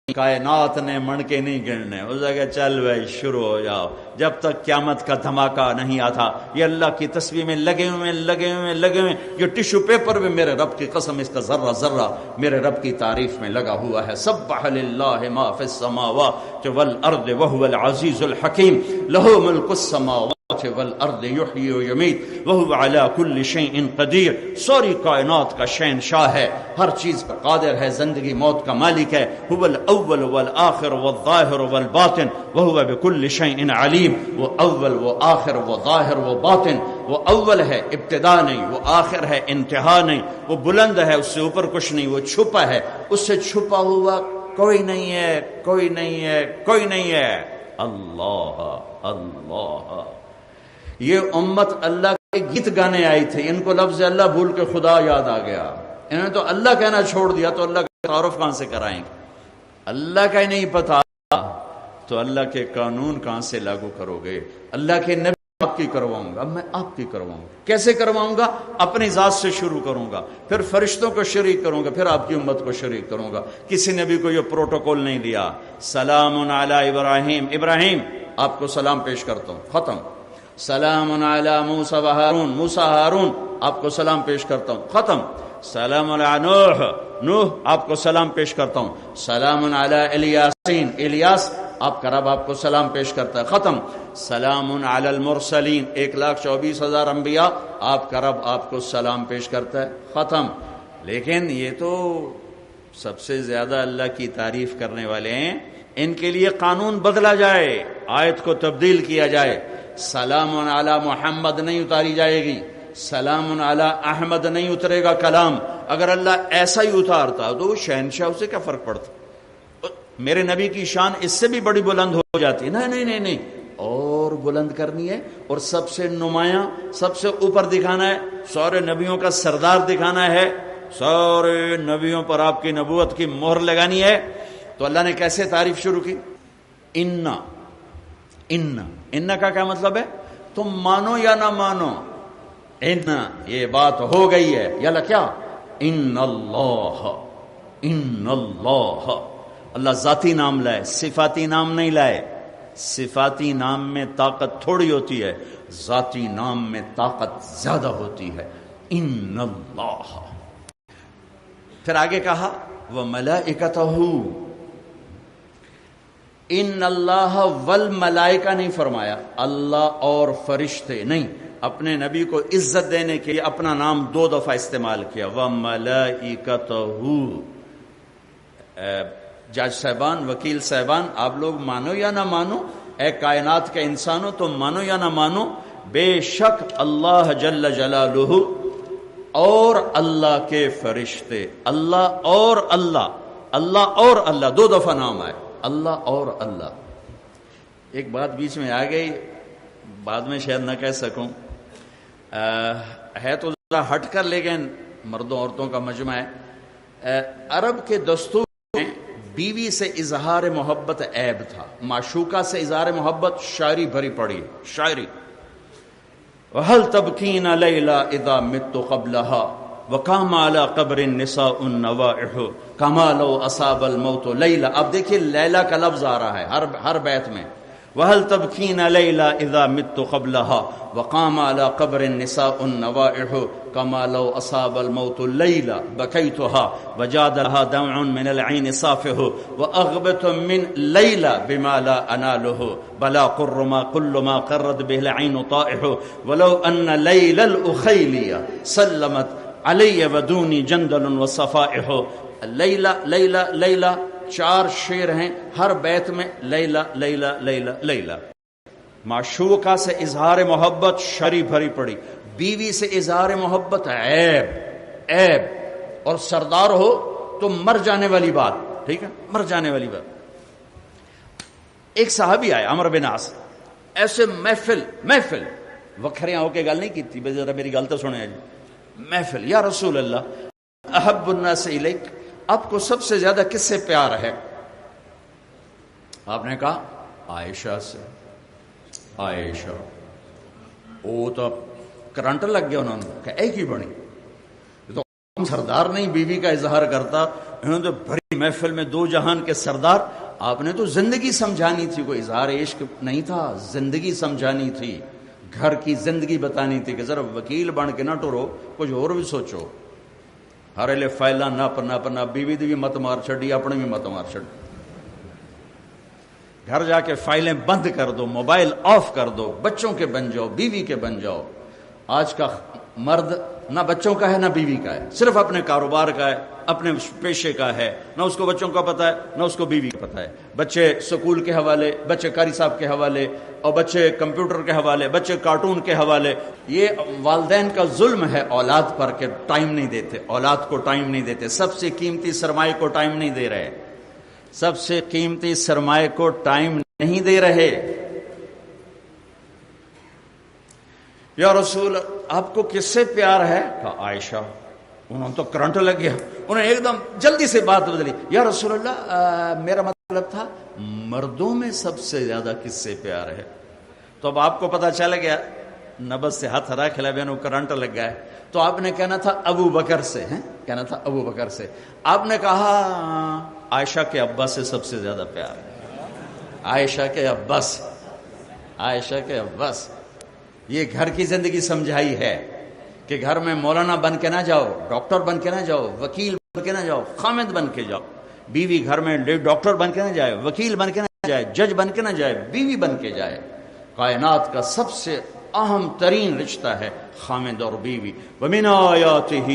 کائنات نے من کے نہیں گننے. اس جگہ چل بھائی شروع ہو جاؤ, جب تک قیامت کا دھماکہ نہیں آتا یہ اللہ کی تسبیح میں لگے ہوئے. یہ ٹشو پیپر میں میرے رب کی قسم اس کا ذرہ ذرہ میرے رب کی تعریف میں لگا ہوا ہے. سبح للہ ما فی السماوات والارض وهو العزیز الحکیم لہ ملک السماوات والارض یحیی و یمیت وهو علی کل شیء قدیر. ساری کائنات کا شہنشاہ ہے, ہر چیز پر قادر ہے, زندگی موت کا مالک ہے. هو الاول والآخر والظاہر والباطن وهو بكل شیء علیم. وہ اول, وہ آخر, وہ ظاہر, وہ باطن. وہ اول ہے ابتدا نہیں, وہ آخر ہے انتہا نہیں, وہ بلند ہے اس سے اوپر کچھ نہیں, وہ چھپا ہے اس سے چھپا ہوا کوئی نہیں ہے, کوئی نہیں ہے, کوئی نہیں ہے. اللہ اللہ. یہ امت اللہ کے گیت گانے آئی تھی, ان کو لفظ اللہ بھول کے خدا یاد آ گیا. انہوں نے تو اللہ کہنا چھوڑ دیا تو اللہ کا تعارف کہاں سے کرائیں گے. اللہ کا ہی نہیں پتا تو اللہ کے قانون کہاں سے لاگو کرو گے. اللہ کے نبی آپ کی کرواؤں گا, میں آپ کی کرواؤں گا. کیسے کرواؤں گا؟ اپنی ذات سے شروع کروں گا, پھر فرشتوں کو شریک کروں گا, پھر آپ کی امت کو شریک کروں گا. کسی نبی کو یہ پروٹوکول نہیں دیا. سلام علی ابراہیم, ابراہیم آپ کو سلام پیش کرتا ہوں, ختم. سلام علی موسیٰ و ہارون, موسیٰ ہارون آپ کو سلام پیش کرتا ہوں, ختم. سلام علی نوح, نوح آپ کو سلام پیش کرتا ہوں. سلام علی الیاسین, الیاس آپ کا رب آپ کو سلام پیش کرتا ہے, ختم. سلام علی المرسلین, 1,24,000 انبیاء آپ کا رب آپ کو سلام پیش کرتا ہے, ختم. لیکن یہ تو سب سے زیادہ اللہ کی تعریف کرنے والے ہیں, ان کے لیے قانون بدلا جائے, آیت کو تبدیل کیا جائے. سلام علی محمد نہیں اتاری جائے گی, سلام علی احمد نہیں اترے گا کلام. اگر اللہ ایسا ہی اتارتا تو شہنشاہ سے کیا فرق پڑتا؟ میرے نبی کی شان اس سے بھی بڑی بلند ہو جاتی. نہیں, اور بلند کرنی ہے اور سب سے نمایاں, سب سے اوپر دکھانا ہے, سارے نبیوں کا سردار دکھانا ہے, سارے نبیوں پر آپ کی نبوت کی مہر لگانی ہے. تو اللہ نے کیسے تعریف شروع کی؟ ان کا کیا مطلب ہے؟ تم مانو یا نہ مانو, یہ بات ہو گئی ہے. یلا کیا؟ ان اللہ, اللہ ذاتی نام لائے, صفاتی نام نہیں لائے. صفاتی نام میں طاقت تھوڑی ہوتی ہے, ذاتی نام میں طاقت زیادہ ہوتی ہے. ان اللہ. پھر آگے کہا وملائکتہ, ان اللہ والملائکہ نہیں فرمایا, اللہ اور فرشتے نہیں. اپنے نبی کو عزت دینے کے لیے اپنا نام 2 دفعہ استعمال کیا, وملائکتہ. جج صاحبان, وکیل صاحبان, آپ لوگ مانو یا نہ مانو, اے کائنات کے انسانوں تم مانو یا نہ مانو, بے شک اللہ جل جلالہ اور اللہ کے فرشتے, اللہ اور اللہ اللہ اور اللہ، 2 دفعہ نام آئے، اللہ اور اللہ۔ ایک بات بیچ میں آ گئی، بعد میں شاید نہ کہہ سکوں، ہے تو ذرا ہٹ کر، لیکن مردوں عورتوں کا مجمع ہے۔ عرب کے دستور میں بیوی سے اظہار محبت عیب تھا، معشوقہ سے اظہار محبت شاعری بھری پڑی، شاعری۔ وَهَلْ تَبْكِينَ لَيْلَا إِذَا مِتُّ قَبْلَهَا وَقَامَ عَلَى قَبْرِ النِّسَاءُ النَّوَائِحُ كَمَا لَوْ أَصَابَ الْمَوْتُ لَيْلَا۔ اب دیکھیے لیلہ کا لفظ آ رہا ہے ہر بیت میں، وَهَلْ تَبْكِينَ لَيْلَا إِذَا مِتُّ قَبْلَهَا وَقَامَ عَلَى قَبْرِ النِّسَاءُ النَّوَائِحُ كَمَا لَوْ أَصَابَ الْمَوْتُ لَيْلَا بَكَيْتُهَا وَجَادَ لَهَا دَمْعٌ مِّنَ الْعَيْنِ صَافِحُ وَأَغْبَتُ مِّن لَيْلَا بِمَا لَا أَنَالُهُ بَلَا قُرُّ مَا كُلُّ مَا قَرَّتْ بِهِ الْعَيْنُ طَائِحُ وَلَوْ أَنَّ لَيْلَ الْأُخَيْلِيَ سَلَّمَتْ عَلَيَّ وَدُونِي جَنْدَلٌ وَصَفَائِحُ۔ لیلہ لیلہ لیلہ، 4 شعر ہیں، ہر بیت میں لیلہ لیلہ لیلہ لیلہ۔ معشوقہ سے اظہار محبت شاعری بھری پڑی، بیوی سے اظہار محبت عیب، اور سردار ہو تو مر جانے والی بات، ٹھیک ہے، مر جانے والی بات۔ ایک صحابی آیا عمرو بن عاص، ایسے محفل وکھریاں ہو کے گل نہیں کی تھی، بے ذرا میری گل تو سنیں جی، محفل، یا رسول اللہ احب الناس الیک، آپ کو سب سے زیادہ کس سے پیار ہے؟ آپ نے کہا عائشہ سے۔ عائشہ، وہ تو کرنٹ لگ گیا، انہوں نے کہا ایک ہی بنی، تو سردار نہیں بیوی کا اظہار کرتا، انہوں نے تو بھری محفل میں 2 جہان کے سردار، آپ نے تو زندگی سمجھانی تھی، کوئی اظہار عشق نہیں تھا، زندگی سمجھانی تھی، گھر کی زندگی بتانی تھی کہ ذرا وکیل بن کے نہ ٹرو، کچھ اور بھی سوچو، ہر لے فائلہ نہ بیوی دی بھی مت مار چھڑی، اپنے بھی مت مار چھڑی، گھر جا کے فائلیں بند کر دو، موبائل آف کر دو، بچوں کے بن جاؤ، بیوی کے بن جاؤ۔ آج کا مرد نہ بچوں کا ہے نہ بیوی کا ہے، صرف اپنے کاروبار کا ہے، اپنے پیشے کا ہے، نہ اس کو بچوں کا پتہ ہے نہ اس کو بیوی کا پتہ ہے، بچے سکول کے حوالے، بچے قاری صاحب کے حوالے، اور بچے کمپیوٹر کے حوالے، بچے کارٹون کے حوالے۔ یہ والدین کا ظلم ہے اولاد پر کہ ٹائم نہیں دیتے، اولاد کو ٹائم نہیں دیتے، سب سے قیمتی سرمایہ کو ٹائم نہیں دے رہے، سب سے قیمتی سرمایہ کو ٹائم نہیں دے رہے۔ یا رسول آپ کو کس سے پیار ہے؟ کہا عائشہ۔ انہوں نے تو کرنٹ لگ گیا، انہوں نے ایک دم جلدی سے بات بدلی، یا رسول اللہ میرا مطلب تھا مردوں میں سب سے زیادہ کس سے پیار ہے؟ تو اب آپ کو پتا چل گیا، نبض سے ہاتھ ہرا کھلا بہنوں کرنٹ لگ گیا ہے، تو آپ نے کہنا تھا ابو بکر سے، کہنا تھا ابو بکر سے۔ آپ نے کہا عائشہ کے ابا سے سب سے زیادہ پیار ہے، عائشہ کے ابا سے، عائشہ کے ابا سے۔ یہ گھر کی زندگی سمجھائی ہے کہ گھر میں مولانا بن کے نہ جاؤ، ڈاکٹر بن کے نہ جاؤ، وکیل بن کے نہ جاؤ، خامد بن کے جاؤ۔ بیوی گھر میں ڈاکٹر بن کے نہ جائے، وکیل بن کے نہ جائے، جج بن کے نہ جائے، بیوی بن کے جائے۔ کائنات کا سب سے اہم ترین رشتہ ہے خامد اور بیوی۔ وَمِنْ آيَاتِهِ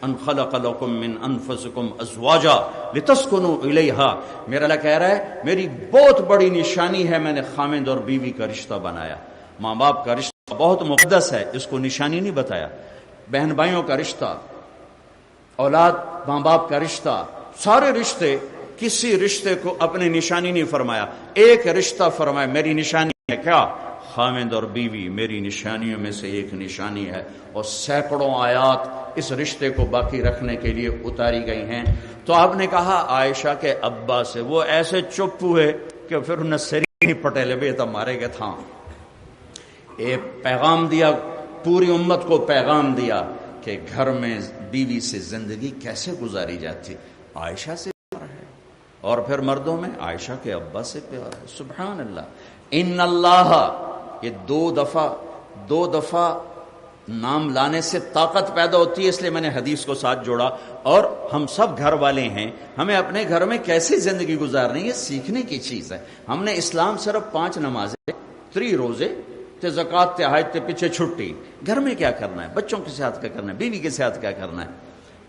ان خلق لکم من انفسکم ازواجا لتسکنوا الیہا۔ میرا اللہ کہہ رہا ہے میری بہت بڑی نشانی ہے، میں نے خامد اور بیوی کا رشتہ بنایا۔ ماں باپ کا رشتہ بہت مقدس ہے، اس کو نشانی نہیں بتایا۔ بہن بھائیوں کا رشتہ، اولاد ماں باپ کا رشتہ، سارے رشتے، کسی رشتے کو اپنی نشانی نہیں فرمایا، ایک رشتہ فرمایا میری نشانی ہے، کیا؟ خامد اور بیوی میری نشانیوں میں سے ایک نشانی ہے، اور سینکڑوں آیات اس رشتے کو باقی رکھنے کے لیے اتاری گئی ہیں۔ تو آپ نے کہا عائشہ کے ابا سے، وہ ایسے چپ ہوئے کہ پھر انہیں سری پٹیل بھی تو مارے گئے تھا۔ ایک پیغام دیا، پوری امت کو پیغام دیا کہ گھر میں بیوی سے زندگی کیسے گزاری جاتی، عائشہ سے پیار ہے، اور پھر مردوں میں عائشہ کے ابا سے پیار ہے۔ سبحان اللہ۔ ان اللہ، یہ دو دفعہ نام لانے سے طاقت پیدا ہوتی ہے، اس لیے میں نے حدیث کو ساتھ جوڑا۔ اور ہم سب گھر والے ہیں، ہمیں اپنے گھر میں کیسے زندگی گزارنی ہے، یہ سیکھنے کی چیز ہے۔ ہم نے اسلام صرف 5 نمازیں، 3 روزے تے زکوٰۃ تے حج تے پیچھے چھٹی، گھر میں کیا کرنا ہے، بچوں کے ساتھ کیا کرنا ہے، بیوی کے ساتھ کیا کرنا ہے،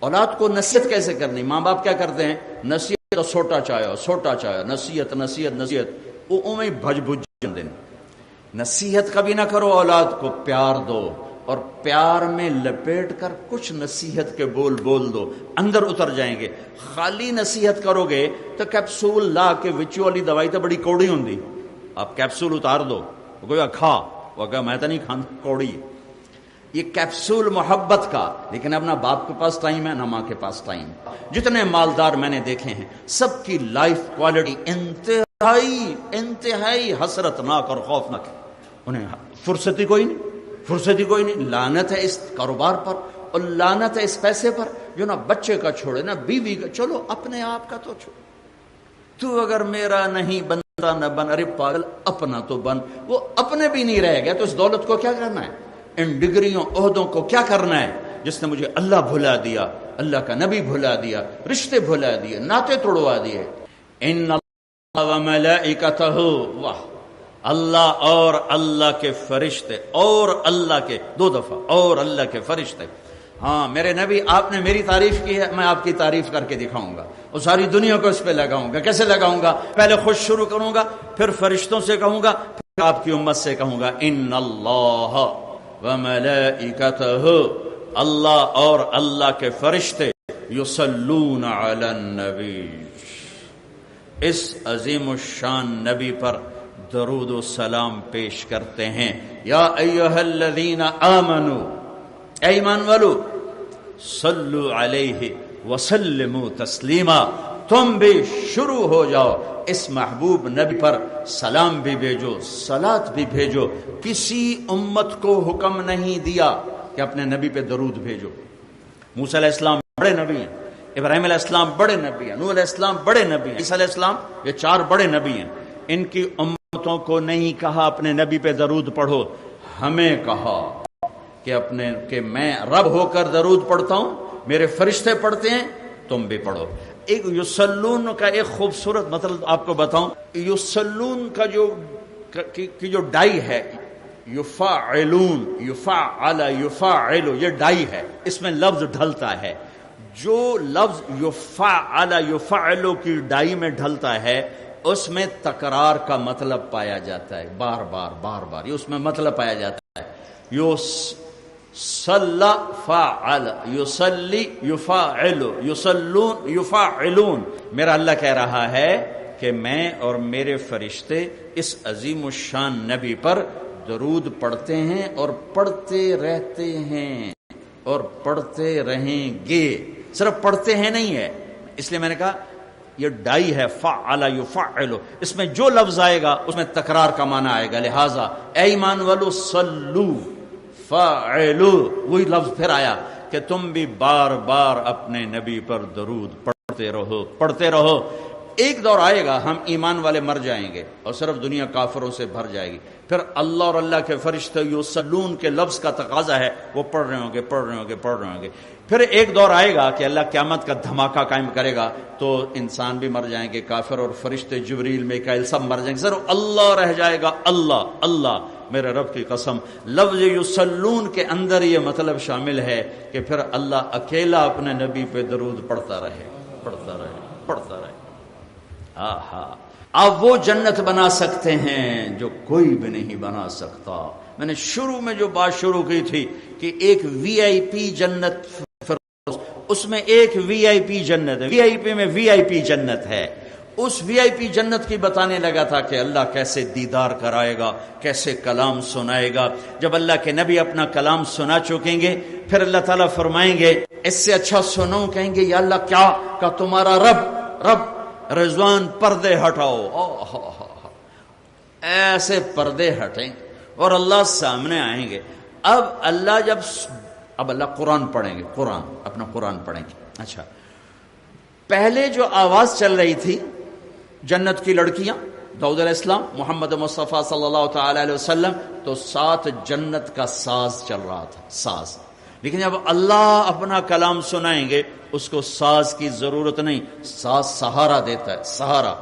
اولاد کو نصیحت کیسے کرنی۔ ماں باپ کیا کرتے ہیں، نصیحت سوٹا چاہو، نصیحت وہ اویں بھج بھج دن۔ نصیحت کبھی نہ کرو، اولاد کو پیار دو، اور پیار میں لپیٹ کر کچھ نصیحت کے بول بول دو، اندر اتر جائیں گے۔ خالی نصیحت کرو گے تو کیپسول لا کے وچ والی دوائی تو بڑی کوڑی ہوندی، آپ کیپسول اتار دو، کوئی کھا، وہ کہا میں تو نہیں کھانا، کوڑی۔ یہ کیپسول محبت کا، لیکن اب نہ باپ کے پاس ٹائم ہے نہ ماں کے پاس ٹائم۔ جتنے مالدار میں نے دیکھے ہیں سب کی لائف کوالٹی انتہائی حسرتناک اور خوفناک ہے، انہیں فرصتی کوئی نہیں۔ لعنت ہے اس کاروبار پر، اور لعنت ہے اس پیسے پر جو نہ بچے کا چھوڑے نہ بیوی کا، چلو اپنے آپ کا تو چھوڑ، تو اگر میرا نہیں بنتا نہ بن، ارے پاگل اپنا تو بن۔ وہ اپنے بھی نہیں رہ گیا تو اس دولت کو کیا کرنا ہے، ان ڈگریوں عہدوں کو کیا کرنا ہے، جس نے مجھے اللہ بھلا دیا، اللہ کا نبی بھلا دیا، رشتے بھلا دیے، ناطے توڑوا دیے۔ ان اللہ و ملائکتہ، واہ، اللہ اور اللہ کے فرشتے، اور اللہ کے، دو دفعہ، اور اللہ کے فرشتے۔ ہاں میرے نبی آپ نے میری تعریف کی ہے، میں آپ کی تعریف کر کے دکھاؤں گا اور ساری دنیا کو اس پہ لگاؤں گا۔ کیسے لگاؤں گا؟ پہلے خود شروع کروں گا، پھر فرشتوں سے کہوں گا، پھر آپ کی امت سے کہوں گا۔ ان اللہ وملائکتہ، اللہ اور اللہ کے فرشتے، یصلون علی النبی، اس عظیم الشان نبی پر درود و سلام پیش کرتے ہیں۔ یا ایھا الذین آمنوا، اے ایمان والو، صلو علیہ وسلموا تسلیما، تم بھی شروع ہو جاؤ اس محبوب نبی پر سلام بھی بھیجو، صلات بھی بھیجو۔ کسی امت کو حکم نہیں دیا کہ اپنے نبی پہ درود بھیجو۔ موسیٰ علیہ السلام بڑے نبی ہیں، ابراہیم علیہ السلام بڑے نبی ہیں، نوح علیہ السلام بڑے نبی ہیں، عیسیٰ علیہ السلام، یہ 4 بڑے نبی ہیں۔ ان کی امتوں کو نہیں کہا اپنے نبی پہ درود پڑھو، ہمیں کہا کہ میں رب ہو کر درود پڑھتا ہوں، میرے فرشتے پڑھتے ہیں، تم بھی پڑھو۔ ایک یصلون کا ایک خوبصورت مطلب آپ کو بتاؤں، یصلون کا جو ڈائی ہے، یفعلون، یفعل، یفعل، یہ ڈائی ہے، اس میں لفظ ڈھلتا ہے۔ جو لفظ یفعل، یفعل کی ڈائی میں ڈھلتا ہے اس میں تکرار کا مطلب پایا جاتا ہے، بار بار یہ اس میں مطلب پایا جاتا ہے۔ صلی فعل، یصلی یفعل، یصلون یفعلون۔ میرا اللہ کہہ رہا ہے کہ میں اور میرے فرشتے اس عظیم الشان نبی پر درود پڑھتے ہیں اور پڑھتے رہتے ہیں اور پڑھتے رہیں گے۔ صرف پڑھتے ہیں نہیں ہے، اس لیے میں نے کہا یہ ڈائی ہے، فعل یفعل، اس میں جو لفظ آئے گا اس میں تکرار کا معنی آئے گا۔ لہٰذا اے ایمان والو، صلو فعلو، وہی لفظ پھر آیا کہ تم بھی بار بار اپنے نبی پر درود پڑھتے رہو۔ ایک دور آئے گا ہم ایمان والے مر جائیں گے اور صرف دنیا کافروں سے بھر جائے گی، پھر اللہ اور اللہ کے فرشتے یصلون کے لفظ کا تقاضا ہے، وہ پڑھ رہے ہوں گے۔ پھر ایک دور آئے گا کہ اللہ قیامت کا دھماکہ قائم کرے گا تو انسان بھی مر جائیں گے، کافر اور فرشتے جبریل میکائیل سب مر جائیں گے، صرف اللہ رہ جائے گا۔ اللہ میرے رب کی قسم، لفظ یصلون کے اندر یہ مطلب شامل ہے کہ پھر اللہ اکیلا اپنے نبی پہ درود پڑھتا رہے۔ آپ وہ جنت بنا سکتے ہیں جو کوئی بھی نہیں بنا سکتا۔ میں نے شروع میں جو بات شروع کی تھی کہ ایک وی آئی پی جنت، اس میں ایک وی آئی پی جنت ہے، وی آئی پی میں وی آئی پی جنت ہے۔ اس وی آئی پی جنت کی بتانے لگا تھا کہ اللہ کیسے دیدار کرائے گا، کیسے کلام سنائے گا۔ جب اللہ کے نبی اپنا کلام سنا چکیں گے پھر اللہ تعالیٰ فرمائیں گے اس سے اچھا سنو، کہیں گے یا اللہ کیا کہ تمہارا رب رضوان پردے ہٹاؤ، ایسے پردے ہٹیں اور اللہ سامنے آئیں گے۔ اب اللہ قرآن پڑھیں گے، اپنا قرآن پڑھیں گے۔ اچھا، پہلے جو آواز چل رہی تھی جنت کی لڑکیاں، داؤد علیہ السلام، محمد مصطفیٰ صلی اللہ تعالی علیہ وسلم، تو ساتھ جنت کا ساز چل رہا تھا، ساز۔ لیکن جب اللہ اپنا کلام سنائیں گے اس کو ساز کی ضرورت نہیں، ساز سہارا دیتا ہے، سہارا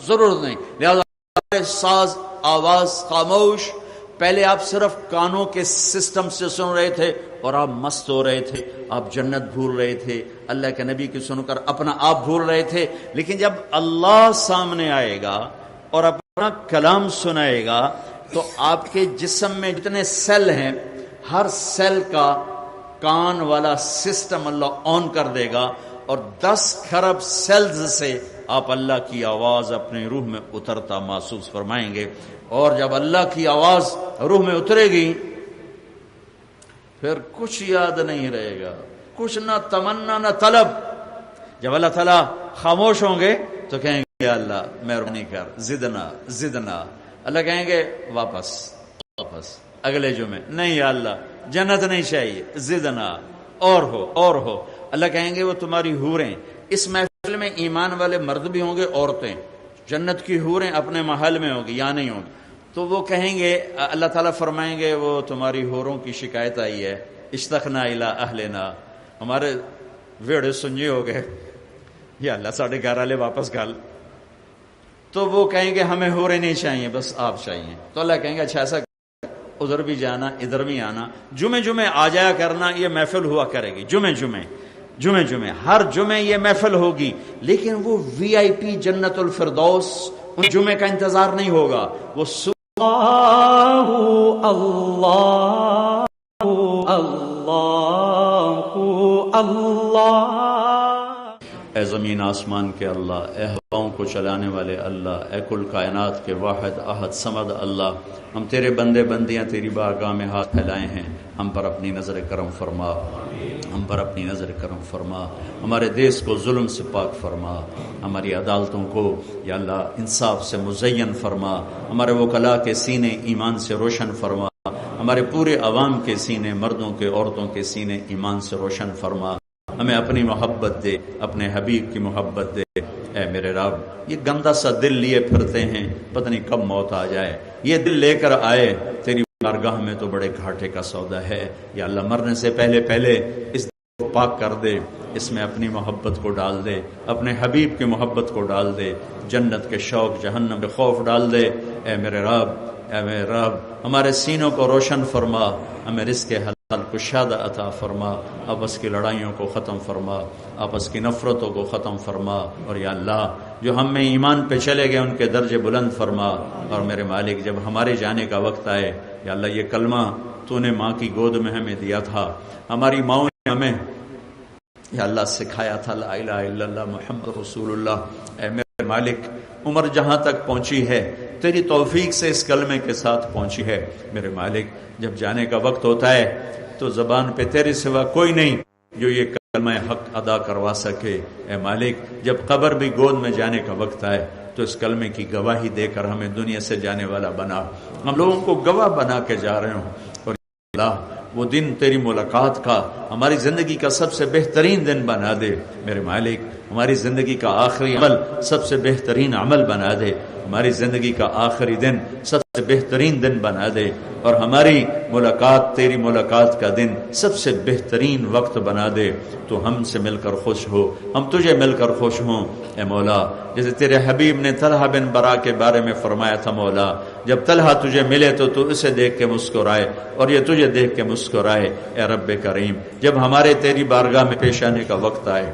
ضرورت نہیں، لہذا ساز آواز خاموش۔ پہلے آپ صرف کانوں کے سسٹم سے سن رہے تھے اور آپ مست ہو رہے تھے، آپ جنت بھول رہے تھے، اللہ کے نبی کی سن کر اپنا آپ بھول رہے تھے۔ لیکن جب اللہ سامنے آئے گا اور اپنا کلام سنائے گا تو آپ کے جسم میں جتنے سیل ہیں ہر سیل کا کان والا سسٹم اللہ آن کر دے گا اور 10 کھرب سیلز سے آپ اللہ کی آواز اپنے روح میں اترتا محسوس فرمائیں گے. اور جب اللہ کی آواز روح میں اترے گی پھر کچھ یاد نہیں رہے گا، کچھ نہ تمنا نہ طلب. جب اللہ تعالیٰ خاموش ہوں گے تو کہیں گے یا اللہ مہربانی کر، زدنا. اللہ کہیں گے واپس اگلے جمعے، نہیں یا اللہ جنت نہیں چاہیے، زدنا، اور ہو. اللہ کہیں گے وہ تمہاری حوریں. اس محفل میں ایمان والے مرد بھی ہوں گے، عورتیں. جنت کی حوریں اپنے محل میں ہوں گی یا نہیں ہوں گی. تو وہ کہیں گے، اللہ تعالیٰ فرمائیں گے وہ تمہاری حوروں کی شکایت آئی ہے، اشتقنا الی اہلنا، ہمارے ویڑے سنجے ہو گئے، یا اللہ ساڑھے گھر والے واپس گل. تو وہ کہیں گے ہمیں حوریں نہیں چاہیے، بس آپ چاہیے. تو اللہ کہیں گے اچھا ایسا ادھر بھی جانا ادھر بھی آنا، جمعے آ جایا کرنا. یہ محفل ہوا کرے گی جمعے ہر جمعے یہ محفل ہوگی. لیکن وہ VIP جنت الفردوس ان جمعے کا انتظار نہیں ہوگا. وہ اللہ اے زمین آسمان کے اللہ، اے ہواؤں کو چلانے والے اللہ، اے کل کائنات کے واحد احد صمد اللہ، ہم تیرے بندے بندیاں تیری بارگاہ میں ہاتھ پھیلائے ہیں. ہم پر اپنی نظر کرم فرما، ہمارے دیس کو ظلم سے پاک فرما، ہماری عدالتوں کو یا اللہ انصاف سے مزین فرما، ہمارے وکلاء کے سینے ایمان سے روشن فرما، ہمارے پورے عوام کے سینے، مردوں کے عورتوں کے سینے ایمان سے روشن فرما. ہمیں اپنی محبت دے، اپنے حبیب کی محبت دے. اے میرے رب، یہ گندا سا دل لیے پھرتے ہیں، پتہ نہیں کب موت آ جائے. یہ دل لے کر آئے تیری بارگاہ میں تو بڑے گھاٹے کا سودا ہے. یا اللہ مرنے سے پہلے اس دل کو پاک کر دے، اس میں اپنی محبت کو ڈال دے، اپنے حبیب کی محبت کو ڈال دے، جنت کے شوق جہنم کے خوف ڈال دے. اے میرے رب ہمارے سینوں کو روشن فرما، ہمیں رزق حلال کشادہ عطا فرما، آپس کی لڑائیوں کو ختم فرما، آپس کی نفرتوں کو ختم فرما. اور یا اللہ جو ہم میں ایمان پہ چلے گئے ان کے درجے بلند فرما. اور میرے مالک جب ہمارے جانے کا وقت آئے یا اللہ یہ کلمہ تو نے ماں کی گود میں ہمیں دیا تھا، ہماری ماں نے ہمیں یا اللہ سکھایا تھا لا الہ الا اللہ محمد رسول اللہ. اے میرے مالک عمر جہاں تک پہنچی ہے تیری توفیق سے اس کلمے کے ساتھ پہنچی ہے. میرے مالک جب جانے کا وقت ہوتا ہے تو زبان پہ تیرے سوا کوئی نہیں جو یہ کلمہ حق ادا کروا سکے. اے مالک جب قبر بھی گود میں جانے کا وقت آئے تو اس کلمے کی گواہی دے کر ہمیں دنیا سے جانے والا بنا، ہم لوگوں کو گواہ بنا کے جا رہے ہوں. اور اللہ وہ دن تیری ملاقات کا ہماری زندگی کا سب سے بہترین دن بنا دے. میرے مالک ہماری زندگی کا آخری عمل سب سے بہترین عمل بنا دے، ہماری زندگی کا آخری دن سب سے بہترین دن بنا دے، اور ہماری ملاقات تیری ملاقات کا دن سب سے بہترین وقت بنا دے. تو ہم سے مل کر خوش ہو، ہم تجھے مل کر خوش ہوں. اے مولا جیسے تیرے حبیب نے طلحہ بن برا کے بارے میں فرمایا تھا، مولا جب طلحہ تجھے ملے تو اسے دیکھ کے مسکرائے اور یہ تجھے دیکھ کے مسکرائے. اے رب کریم جب ہمارے تیری بارگاہ میں پیش آنے کا وقت آئے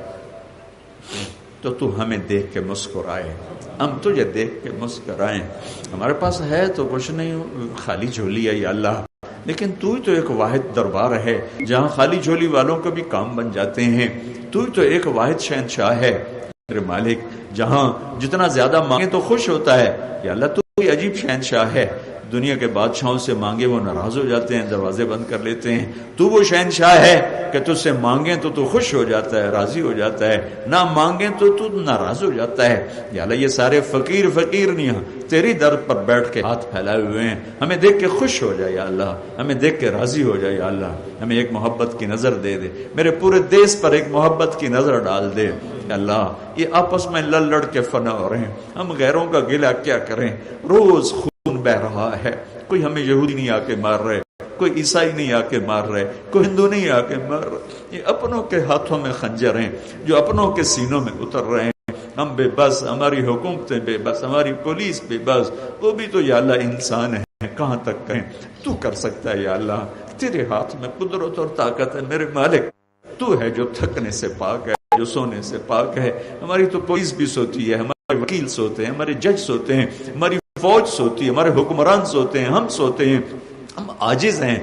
تو ہمیں دیکھ کے مسکرائے، ہم تجھے دیکھ کے مسکرائیں. ہمارے پاس ہے تو کچھ نہیں، خالی جھولی ہے یا اللہ، لیکن تو ہی تو ایک واحد دربار ہے جہاں خالی جھولی والوں کو بھی کام بن جاتے ہیں. تو ہی تو ایک واحد شہنشاہ ہے میرے مالک، جہاں جتنا زیادہ مانگے تو خوش ہوتا ہے. یا اللہ تو کوئی عجیب شہنشاہ ہے، دنیا کے بادشاہوں سے مانگے وہ ناراض ہو جاتے ہیں، دروازے بند کر لیتے ہیں. تو وہ شہنشاہ ہے کہ تجھ سے مانگیں تو خوش ہو جاتا ہے، راضی ہو جاتا ہے، نہ مانگیں تو ناراض ہو جاتا ہے. یا اللہ یہ سارے فقیر نہیں ہیں، تیری در پر بیٹھ کے ہاتھ پھیلائے ہوئے ہیں. ہمیں دیکھ کے خوش ہو جائے یا اللہ، ہمیں دیکھ کے راضی ہو جائے یا اللہ. ہمیں ایک محبت کی نظر دے دے، میرے پورے دیس پر ایک محبت کی نظر ڈال دے. اللہ یہ آپس میں لڑ کے فنا ہو رہے ہیں، ہم غیروں کا گلہ کیا کریں. روز خون بہ رہا ہے، کوئی ہمیں یہودی نہیں آ کے مار رہے، کوئی عیسائی نہیں آ کے مار رہے، کوئی ہندو نہیں آ کے مار رہے. یہ اپنوں کے ہاتھوں میں خنجر ہیں جو اپنوں کے سینوں میں اتر رہے ہیں. ہم بے بس، ہماری حکومتیں بے بس، ہماری پولیس بے بس. وہ بھی تو یا اللہ انسان ہے، کہاں تک کہیں. تو کر سکتا ہے یا اللہ، تیرے ہاتھ میں قدرت اور طاقت ہے. میرے مالک تو ہے جو تھکنے سے پاک ہے، جو سونے سے پاک ہے. ہماری تو پولیس بھی سوتی ہے، ہمارے وکیل سوتے ہیں، ہمارے جج سوتے ہیں، ہماری فوج سوتی ہے، ہمارے حکمران سوتے ہیں، ہم سوتے ہیں. ہم عاجز ہیں،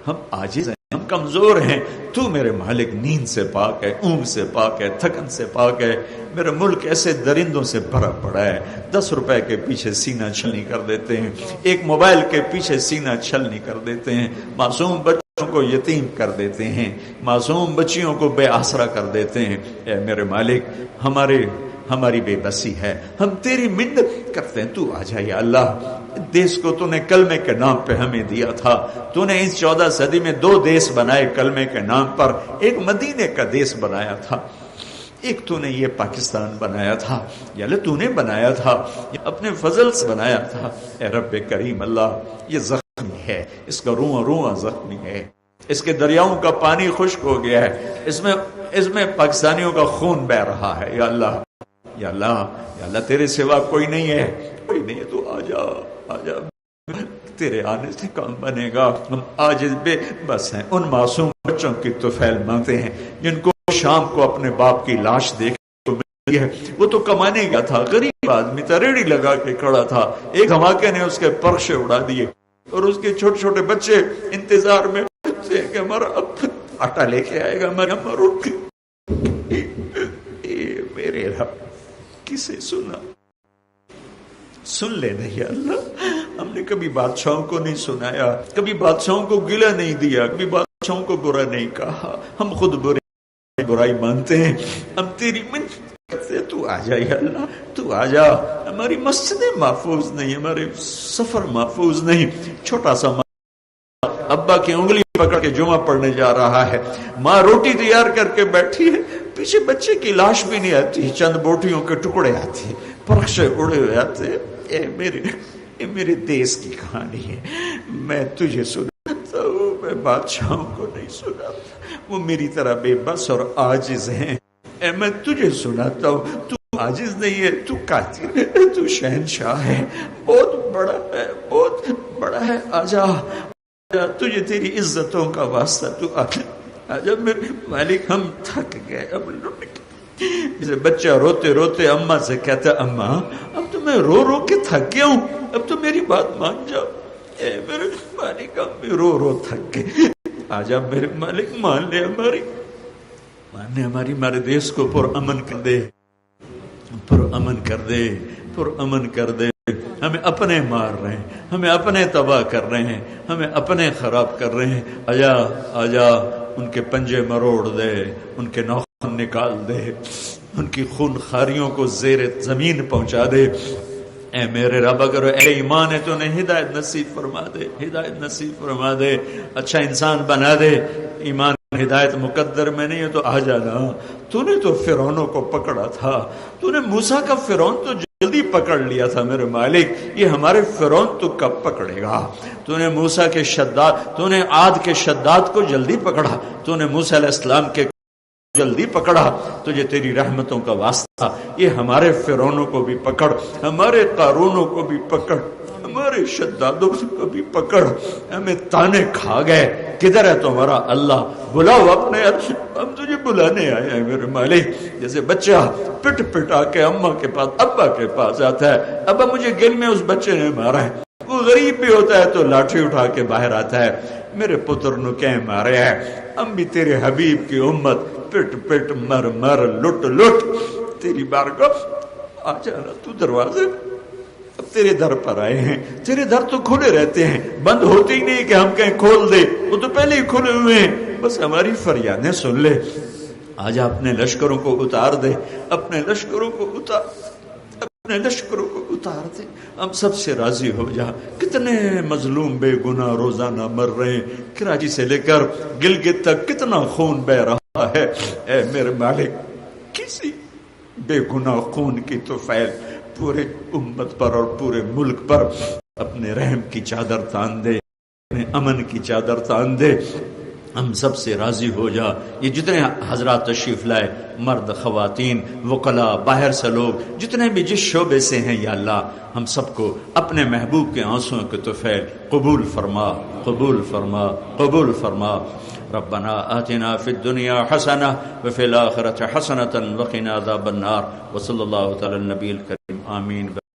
ہم عاجز ہیں، ہم کمزور ہیں. تو میرے مالک نیند سے پاک ہے، اونگ سے پاک ہے، تھکن سے پاک ہے. میرا ملک ایسے درندوں سے بھرا پڑا ہے، 10 روپے کے پیچھے سینہ چھلنی کر دیتے ہیں، ایک موبائل کے پیچھے سینہ چھلنی کر دیتے ہیں، معصوم بچوں کو یتیم کر دیتے ہیں، معصوم بچیوں کو بے آسرا کر دیتے ہیں. اے میرے مالک، ہماری بے بسی ہے، ہم تیری منت کرتے ہیں، تو آ جا یا اللہ. دیس کو تو نے کلمے کے نام پہ ہمیں دیا تھا، تو نے اس 14 صدی میں 2 دیس بنائے کلمے کے نام پر. ایک مدینے کا دیس بنایا تھا، ایک تو نے یہ پاکستان بنایا تھا، یا اللہ تو نے بنایا تھا، اپنے فضل سے بنایا تھا. اے رب کریم اللہ، یہ زخمی ہے، اس کا روح روح زخمی ہے، اس کے دریاؤں کا پانی خشک ہو گیا ہے، اس میں پاکستانیوں کا خون بہ رہا ہے. یا اللہ، یا اللہ، یا اللہ، تیرے سوا کوئی نہیں ہے، کوئی نہیں ہے، تو آ جا، آ جا. تیرے آنے سے کام بنے گا. ہم عاجز بے بس ہیں. ان معصوم بچوں کی طفیل مانگتے ہیں جن کو شام کو اپنے باپ کی لاش دیکھ ہے. وہ تو کمانے گیا تھا، غریب آدمی تھا، ریڑھی لگا کے کھڑا تھا، ایک دھماکے نے اس کے پرخشے اڑا دیے، اور اس کے چھوٹے چھوٹے بچے انتظار میں تھے کہ ہمارا اب آٹا لے کے آئے گا، ہمارا روٹ. میرے رب، کسے سنا؟ سن لے نہیں اللہ. ہم نے کبھی بادشاہوں کو نہیں سنایا، کبھی بادشاہوں کو گلہ نہیں دیا، کبھی بادشاہوں کو برا نہیں کہا. ہم خود برائی مانتے ہیں، ہم تیری منت کرتے ہیں. تو آ جا یا اللہ، تو آ جا. ہماری مسجدیں محفوظ نہیں، ہمارے سفر محفوظ نہیں. چھوٹا سا ابا کی انگلی پکڑ کے جمعہ پڑھنے جا رہا ہے، ماں روٹی تیار کر کے بیٹھی ہے، پیچھے بچے کی لاش بھی نہیں آتی، چند بوٹیوں کے ٹکڑے آتے، پرخشے اڑے ہوئے آتے. اے میرے دیس کی کہانی ہے. میں تجھے سناتا ہوں، میں بادشاہوں کو نہیں سناتا، وہ میری طرح بے بس اور عاجز ہیں. اے میں تجھے سناتا ہوں، تو عاجز نہیں ہے، تو قاتل ہے، تو شہنشاہ ہے، بہت بڑا ہے، بہت بڑا ہے. آجا، تجھے تیری عزتوں کا واسطہ، تو آجا میرے مالک. ہم تھک گئے، اب لٹ گئے. جیسے بچہ روتے روتے اماں سے کہتا، اماں اب تو میں رو رو کے تھک گیا ہوں، اب تو میری بات مان جاؤ. اے میرے مالک، ہم بھی رو رو تھک گئے. آجا میرے مالک، مان لے ہمارے دیس کو پر امن کر دے، پر امن کر دے، پر امن کر دے. ہمیں اپنے مار رہے ہیں، ہمیں اپنے تباہ کر رہے ہیں، ہمیں اپنے خراب کر رہے ہیں. آجا، آجا، ان کے پنجے مروڑ دے، ان کے ناخن نکال دے، ان کی خون خاریوں کو زیر زمین پہنچا دے. اے میرے رب، اگر اے ایمان ہے تو نے ہدایت نصیب فرما دے، ہدایت نصیب فرما دے، اچھا انسان بنا دے. ایمان ہدایت مقدر میں نہیں ہے تو آ جانا. تو نے تو فرعونوں کو پکڑا تھا، تو نے موسیٰ کا فرعون تو جلدی پکڑ لیا تھا. میرے مالک، یہ ہمارے فرعون تو کب پکڑے گا؟ تو نے موسیٰ کے شداد، تو نے عاد کے شداد کو جلدی پکڑا، تو نے موسیٰ علیہ السلام کے جلدی پکڑا. تجھے تیری رحمتوں کا واسطہ یہ ہمارے فرعونوں کو بھی پکڑ، ہمارے قارونوں کو بھی پکڑ، ہمارے شدادوں کو بھی پکڑ. ہمیں تانے کھا گئے، کدھر ہے تمہارا اللہ؟ بلاؤ اپنے، ہم تجھے بلانے آئے ہیں میرے مالک. جیسے بچہ پٹ پٹ آ کے اماں کے پاس، ابا کے پاس آتا ہے، ابا مجھے گل میں اس بچے نے مارا ہے. وہ غریب بھی ہوتا ہے تو لاٹھی اٹھا کے باہر آتا ہے، میرے پتر نو کہیں مارے ہے. ہم بھی تیرے حبیب کی امت، پٹ پٹ مر مر لٹ لٹ تیری بارگاہ آ جانا. تو دروازے اب تیرے در پر آئے ہیں، تیرے در تو کھلے رہتے ہیں، بند ہوتے ہی نہیں کہ ہم کہیں کھول دے، وہ تو پہلے ہی کھلے ہوئے ہیں. بس ہماری فریادیں سن لے. آج اپنے لشکروں کو اتار دے، اپنے لشکروں کو اتار، اپنے لشکروں کو اتار دے. ہم سب سے راضی ہو جا. کتنے مظلوم بے گناہ روزانہ مر رہے ہیں، کراچی سے لے کر گلگت تک کتنا خون بہ رہا ہے. اے میرے مالک، کسی بے گناہ خون کی تو فیل پورے امت پر اور پورے ملک پر اپنے رحم کی چادر تان دے، اپنے امن کی چادر تان دے. ہم سب سے راضی ہو جا. یہ جتنے حضرات تشریف لائے، مرد، خواتین، وکلاء، باہر سے لوگ، جتنے بھی جس شعبے سے ہیں، یا اللہ ہم سب کو اپنے محبوب کے آنسوؤں کے طفیل قبول فرما، قبول فرما، قبول فرما. ربنا آتنا فی الدنیا حسنہ وفی الآخرۃ حسنۃ وقنا عذاب النار. وصلی اللہ تعالی النبی الکریم. آمین.